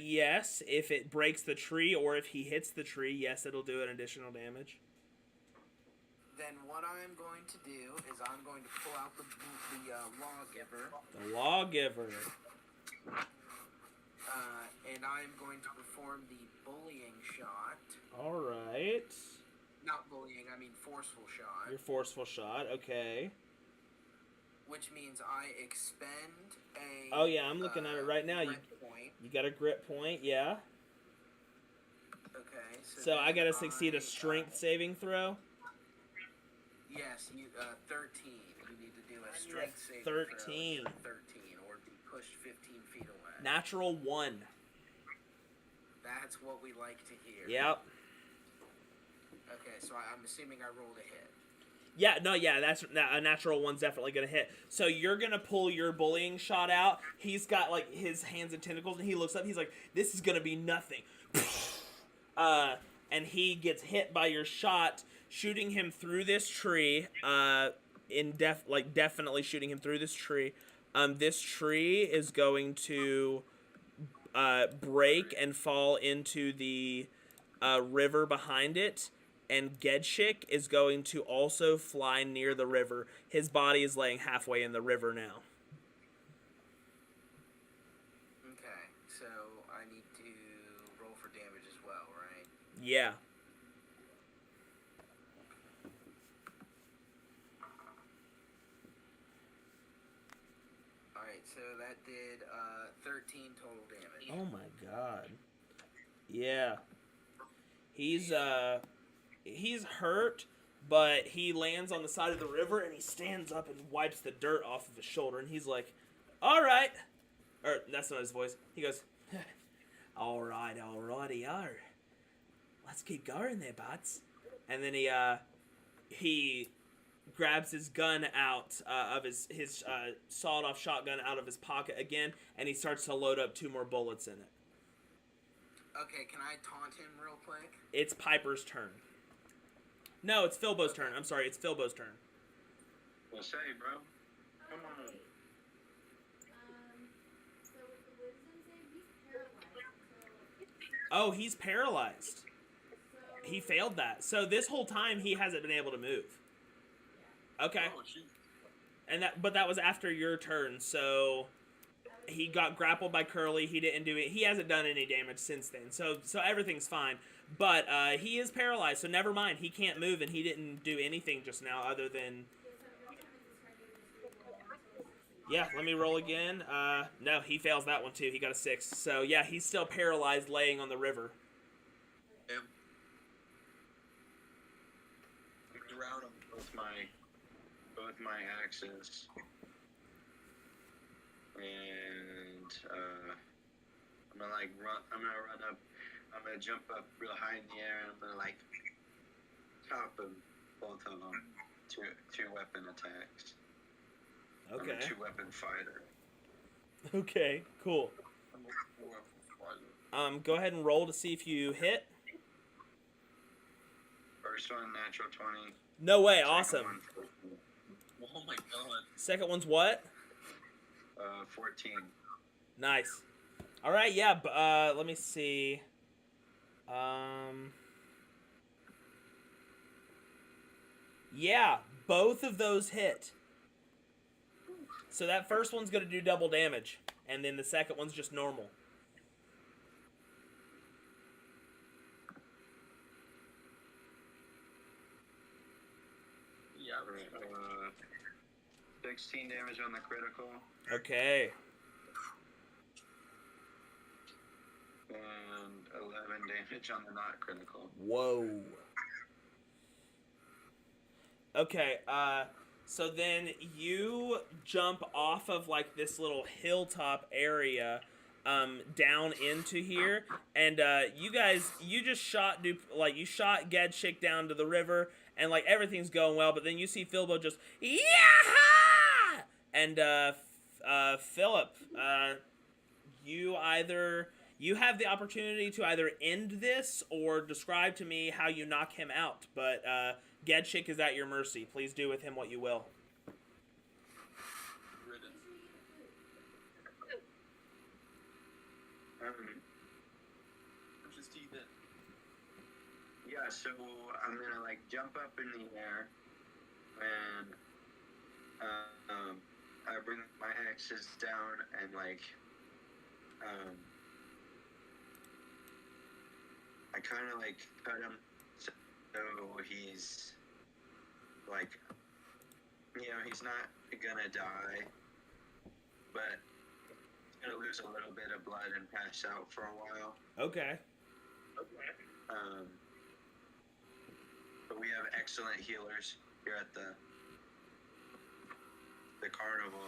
Yes, if it breaks the tree or if he hits the tree, yes, it'll do an additional damage. Then what I'm going to do is I'm going to pull out the lawgiver. The lawgiver. And I'm going to perform the bullying shot. All right. Not bullying, I mean forceful shot. Your forceful shot, okay. Which means I expend a... Oh yeah, I'm looking at it right now. Point. You got a grit point, yeah. Okay. So I gotta succeed a strength saving throw. Yes, 13. You need to do a strength saving 13. throw. 13, or be pushed 15 feet away. Natural 1. That's what we like to hear. Yep. Okay, so I'm assuming I rolled a hit. Yeah, that's a natural one's definitely gonna hit. So you're gonna pull your bullying shot out. He's got like his hands and tentacles, and he looks up. He's like, "This is gonna be nothing." And he gets hit by your shot, shooting him through this tree. Definitely shooting him through this tree. This tree is going to break and fall into the river behind it. And Gedshik is going to also fly near the river. His body is laying halfway in the river now. Okay, so I need to roll for damage as well, right? Yeah. Alright, so that did 13 total damage. Oh my god. Yeah. He's hurt, but he lands on the side of the river and he stands up and wipes the dirt off of his shoulder and he's like, "All right." Or that's not his voice. He goes, "All right, alrighty-o. Let's keep going there, buds." And then he grabs his gun out of his sawed-off shotgun out of his pocket again, and he starts to load up 2 more bullets in it. Okay, can I taunt him real quick? It's Piper's turn. No, it's Philbo's turn. I'm sorry, it's Philbo's turn. Well, say, bro. Come on. So with the wisdom save, he's paralyzed. Oh, he's paralyzed. So He failed that. So this whole time he hasn't been able to move. Okay. Oh, shoot. But that was after your turn. So he got grappled by Curly. He didn't do it. He hasn't done any damage since then. So everything's fine. But he is paralyzed. So never mind. He can't move, and he didn't do anything just now other than. Yeah, let me roll again. No, he fails that one too. He got a 6. So yeah, he's still paralyzed, laying on the river. Damn. Drown him. Both my axes. And I'm gonna run. I'm gonna run up. I'm gonna jump up real high in the air, and I'm gonna top them, both of them. Two weapon attacks. Okay. I'm a 2-weapon fighter. Okay. Cool. Go ahead and roll to see if you hit. First one, natural 20. No way. Second Awesome. one, 14. Oh my god. Second one's what? 14. Nice. All right. Yeah. Let me see. Yeah, both of those hit. So that first one's going to do double damage, and then the second one's just normal. Yeah, right. 16 damage on the critical, Okay. and 11 damage on the not critical. Whoa. Okay, so then you jump off of this little hilltop area down into here, and you just shot you shot Gedshik down to the river, and everything's going well, but then you see Philbo just yeah, and Philip, you have the opportunity to either end this or describe to me how you knock him out, but Gedshik is at your mercy. Please do with him what you will. Just eat it. Yeah, so I'm gonna jump up in the air, and I bring my axes down and I kind of cut him so he's he's not gonna die, but he's gonna lose a little bit of blood and pass out for a while. Okay. But we have excellent healers here at the carnival.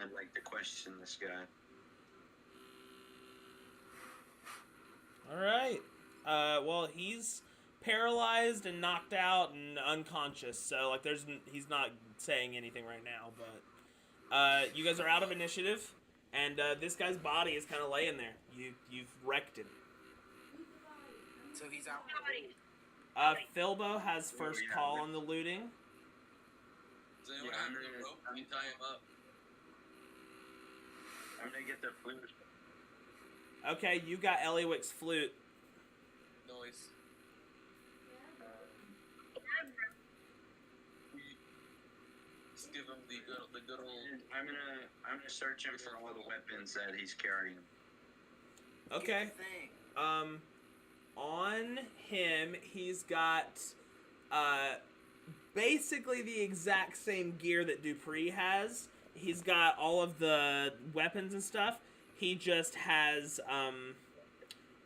I'd like to question this guy. All right. Well, he's paralyzed and knocked out and unconscious, so like he's not saying anything right now. But you guys are out of initiative, and this guy's body is kind of laying there. You've wrecked him. So he's out. Filbo has first call on the looting. Does anyone have any rope? Can you tie him up? I'm gonna get the flute. Okay, you got Eliwick's flute. Noise. Just give him the good old. I'm gonna search him for all the weapons that he's carrying. Okay. On him, he's got basically the exact same gear that Dupree has. He's got all of the weapons and stuff. He just has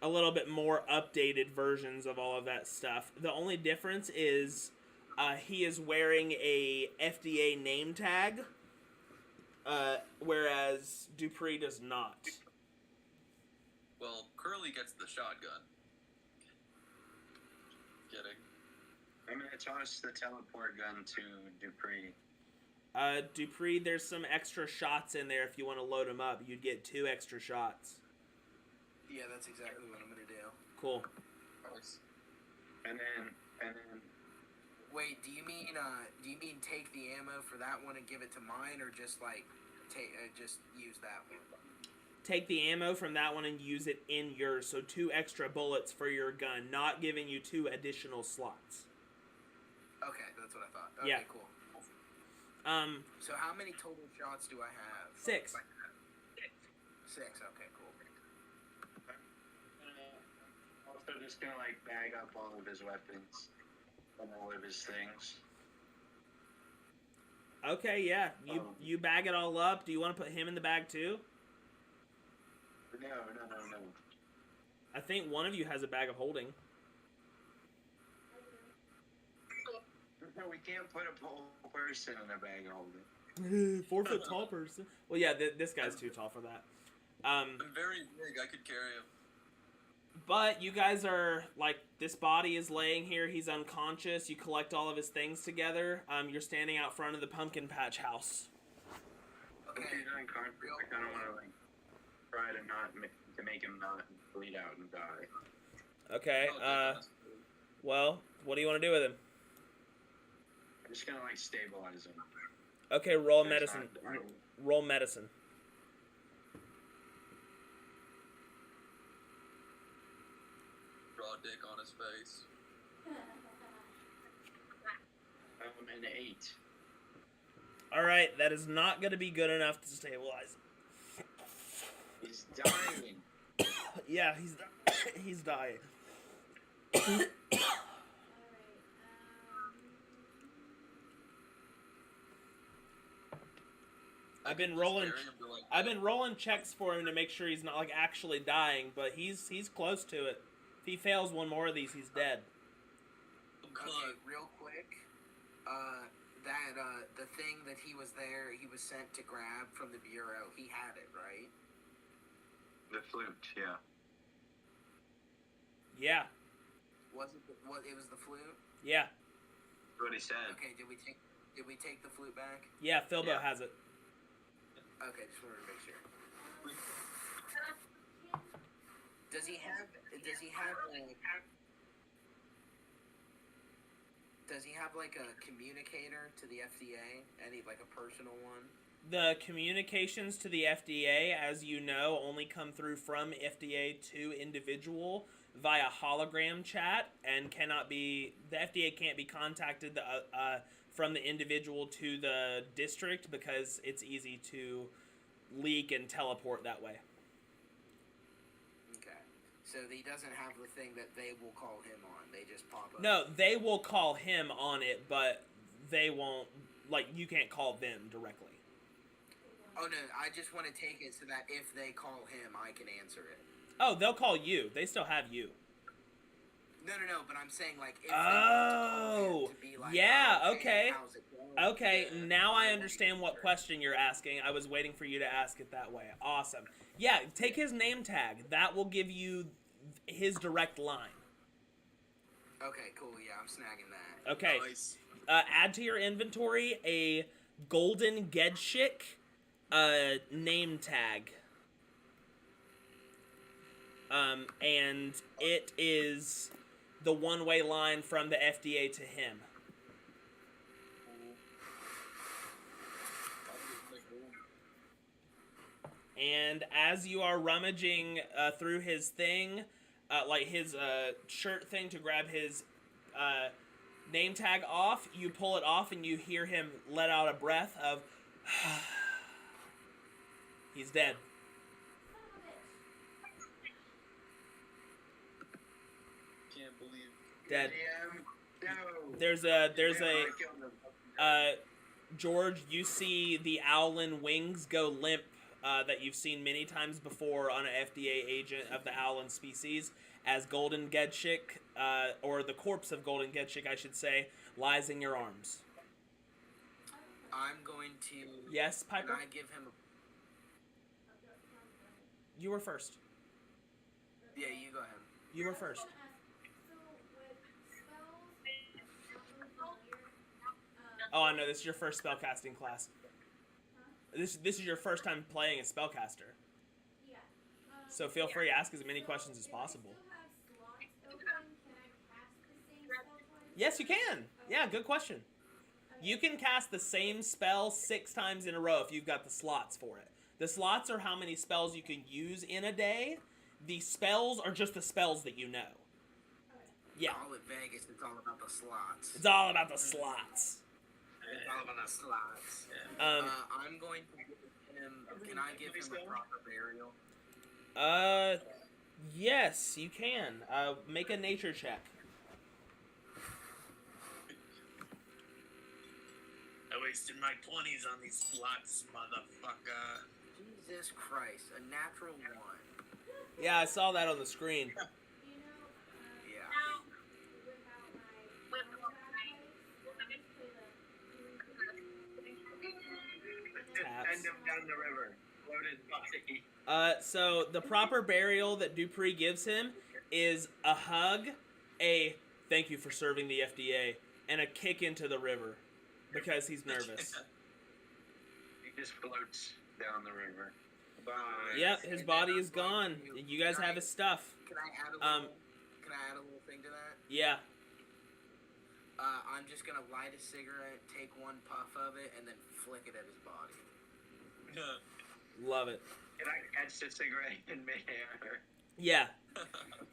a little bit more updated versions of all of that stuff. The only difference is he is wearing a FDA name tag, whereas Dupree does not. Well, Curly gets the shotgun. Kidding. I'm gonna toss the teleport gun to Dupree. Dupree, there's some extra shots in there if you want to load them up. You'd get 2 extra shots. Yeah, that's exactly what I'm gonna do. Cool. Nice. And then Wait, do you mean take the ammo for that one and give it to mine, or just like just use that one? Take the ammo from that one and use it in yours, so 2 extra bullets for your gun, not giving you 2 additional slots. Okay, that's what I thought. Okay, Yeah. cool. Um, So how many total shots do I have? 6. 6. Okay, cool. also just gonna like bag up all of his weapons and all of his things. Okay, yeah. You bag it all up. Do you want to put him in the bag too? No. I think one of you has a bag of holding. No, we can't put a whole person in a bag of holding. 4 foot tall person. Well, yeah, this guy's too tall for that. I'm very big. I could carry him. But you guys are, like, this body is laying here. He's unconscious. You collect all of his things together. You're standing out front of the pumpkin patch house. Okay. He's unconscious. I kind of want to like try to make him not bleed out and die. Okay, Oh, well, what do you want to do with him? I'm just gonna like stabilize him. Okay, roll That's medicine. not- Roll medicine. Draw a dick on his face. An 8. Alright, that is not going to be good enough to stabilize him. He's dying. Yeah, he's dying. Alright, I've been rolling checks for him to make sure he's not like actually dying, but he's close to it. If he fails one more of these, he's dead. Okay, real quick. The thing that he was sent to grab from the bureau, he had it, right? The flute, yeah. Yeah, It was the flute? yeah, That's what he said. Okay, did we take the flute back? yeah, Philbo Yeah. has it. Okay, just wanted to make sure. Does he have like a communicator to the FDA? Any like a personal one? The communications to the FDA, as you know, only come through from FDA to individual via hologram chat, and the FDA can't be contacted from the individual to the district because it's easy to leak and teleport that way. Okay. So he doesn't have the thing that they will call him on. They just pop up. No, they will call him on it, but they won't, like, you can't call them directly. Oh no, I just want to take it so that if they call him, I can answer it. Oh, they'll call you. They still have you. No, but I'm saying like if they want to call him to be like, yeah, oh, okay. hey, how's it going? Okay, now I understand what question you're asking. I was waiting for you to ask it that way. Awesome. Yeah, take his name tag. That will give you his direct line. Okay, cool. Yeah, I'm snagging that. Okay. Nice. Add to your inventory a golden Gedshik name tag. And it is the one-way line from the FDA to him. And as you are rummaging through his thing, like his shirt thing to grab his name tag off, you pull it off and you hear him let out a breath of, he's dead. Can't believe. Dead. No. There's a George, you see the owlin wings go limp that you've seen many times before on an FDA agent of the owlin species, as Golden Gedshik, or the corpse of Golden Gedshik, I should say, lies in your arms. I'm going to. Yes, Piper? Can I give him? You were first. Yeah, you go ahead. You were first. Oh, I know, this is your first spellcasting class. This is your first time playing a spellcaster. Yeah. So feel free to ask as many questions as possible. Yes, you can. Yeah, good question. You can cast the same spell 6 times in a row if you've got the slots for it. The slots are how many spells you can use in a day. The spells are just the spells that you know. Yeah. All at Vegas, it's all about the slots. It's all about the slots. It's all about the slots. I'm going to give him. Can I give him a proper burial? Yes, you can. Make a nature check. I wasted my 20s on these slots, motherfucker. Jesus Christ, a natural 1. Yeah, I saw that on the screen. Yeah. Send him down the river. Load his body. So the proper burial that Dupree gives him is a hug, a thank you for serving the FDA, and a kick into the river because he's nervous. He just floats down the river. Bye. Yep, his body is gone. You guys have his stuff. Can I add a little? Can I add a little thing to that? Yeah. I'm just gonna light a cigarette, take one puff of it, and then flick it at his body. Love it. Can I catch the cigarette in midair? Yeah.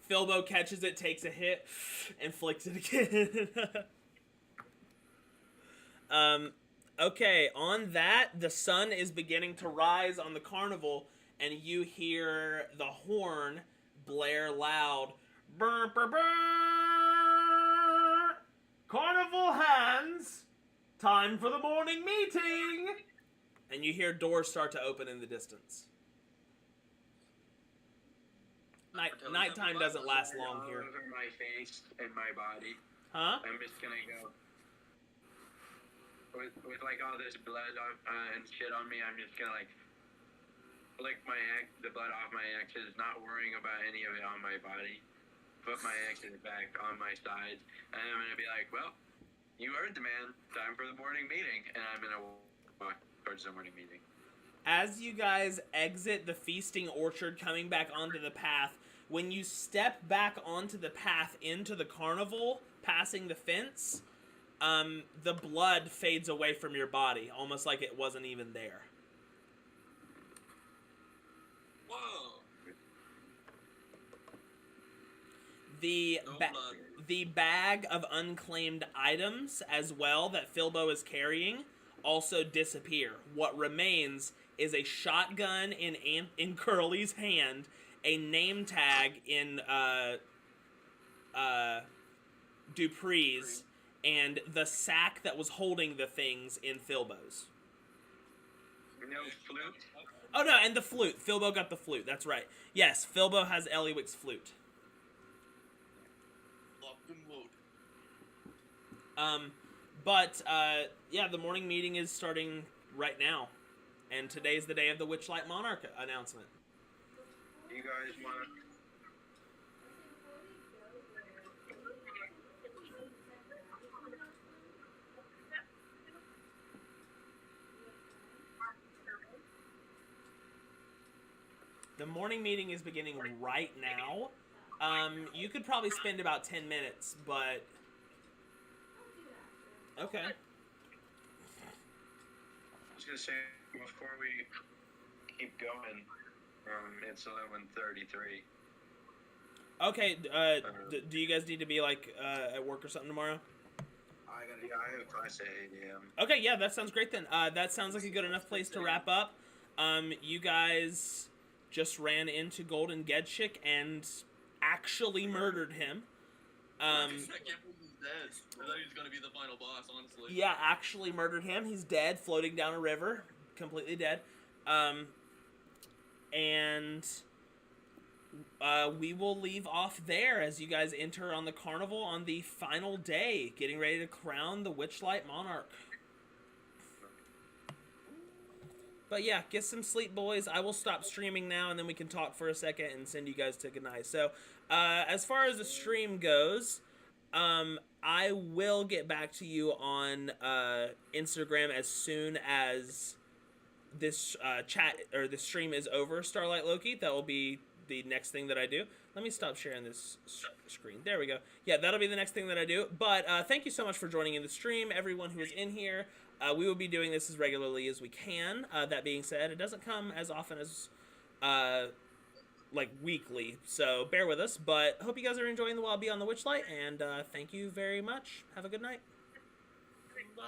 Philbo catches it, takes a hit, and flicks it again. Okay, on that, the sun is beginning to rise on the carnival, and you hear the horn blare loud. Brr, brr, brr. Carnival hands! Time for the morning meeting! And you hear doors start to open in the distance. Nighttime doesn't last long here. All over my face and my body. Huh? I'm just gonna go. With like all this blood and shit on me, I'm just gonna like flick the blood off my axes, not worrying about any of it on my body. Put my axes back on my sides, and I'm gonna be like, well, you heard the man. Time for the morning meeting, and I'm gonna walk towards the morning meeting. As you guys exit the feasting orchard coming back onto the path, when you step back onto the path into the carnival, passing the fence, the blood fades away from your body, almost like it wasn't even there. Whoa. The bag of unclaimed items as well that Philbo is carrying also disappear. What remains is a shotgun in Curly's hand, a name tag in Dupree's, and the sack that was holding the things in Philbo's. No flute? Oh no, and the flute. Philbo got the flute, that's right. Yes, Philbo has Eliwick's flute. Yeah, the morning meeting is starting right now. And today's the day of the Witchlight Monarch announcement. You guys want The morning meeting is beginning right now. You could probably spend about 10 minutes, but I'll do that. okay. I was gonna say before we keep going, it's 11:33. Okay, do you guys need to be like at work or something tomorrow? Yeah, I have class at 8 a.m. Okay, yeah, that sounds great then. That sounds like a good enough place to wrap up. You guys just ran into Golden Gedchik and actually murdered him. I can't believe he's dead. I thought he was gonna be the final boss, honestly. Yeah, actually murdered him. He's dead, floating down a river, completely dead. And we will leave off there as you guys enter on the carnival on the final day, getting ready to crown the Witchlight Monarch. But yeah, get some sleep, boys. I will stop streaming now, and then we can talk for a second and send you guys to good night. So, as far as the stream goes, I will get back to you on Instagram as soon as this chat or this stream is over. Starlight Loki, that will be the next thing that I do. Let me stop sharing this screen. There we go. Yeah, that'll be the next thing that I do. But thank you so much for joining in the stream, everyone who is in here. We will be doing this as regularly as we can. That being said, it doesn't come as often as like weekly, so bear with us. But hope you guys are enjoying the Wild Beyond the Witchlight, and thank you very much. Have a good night. Bye.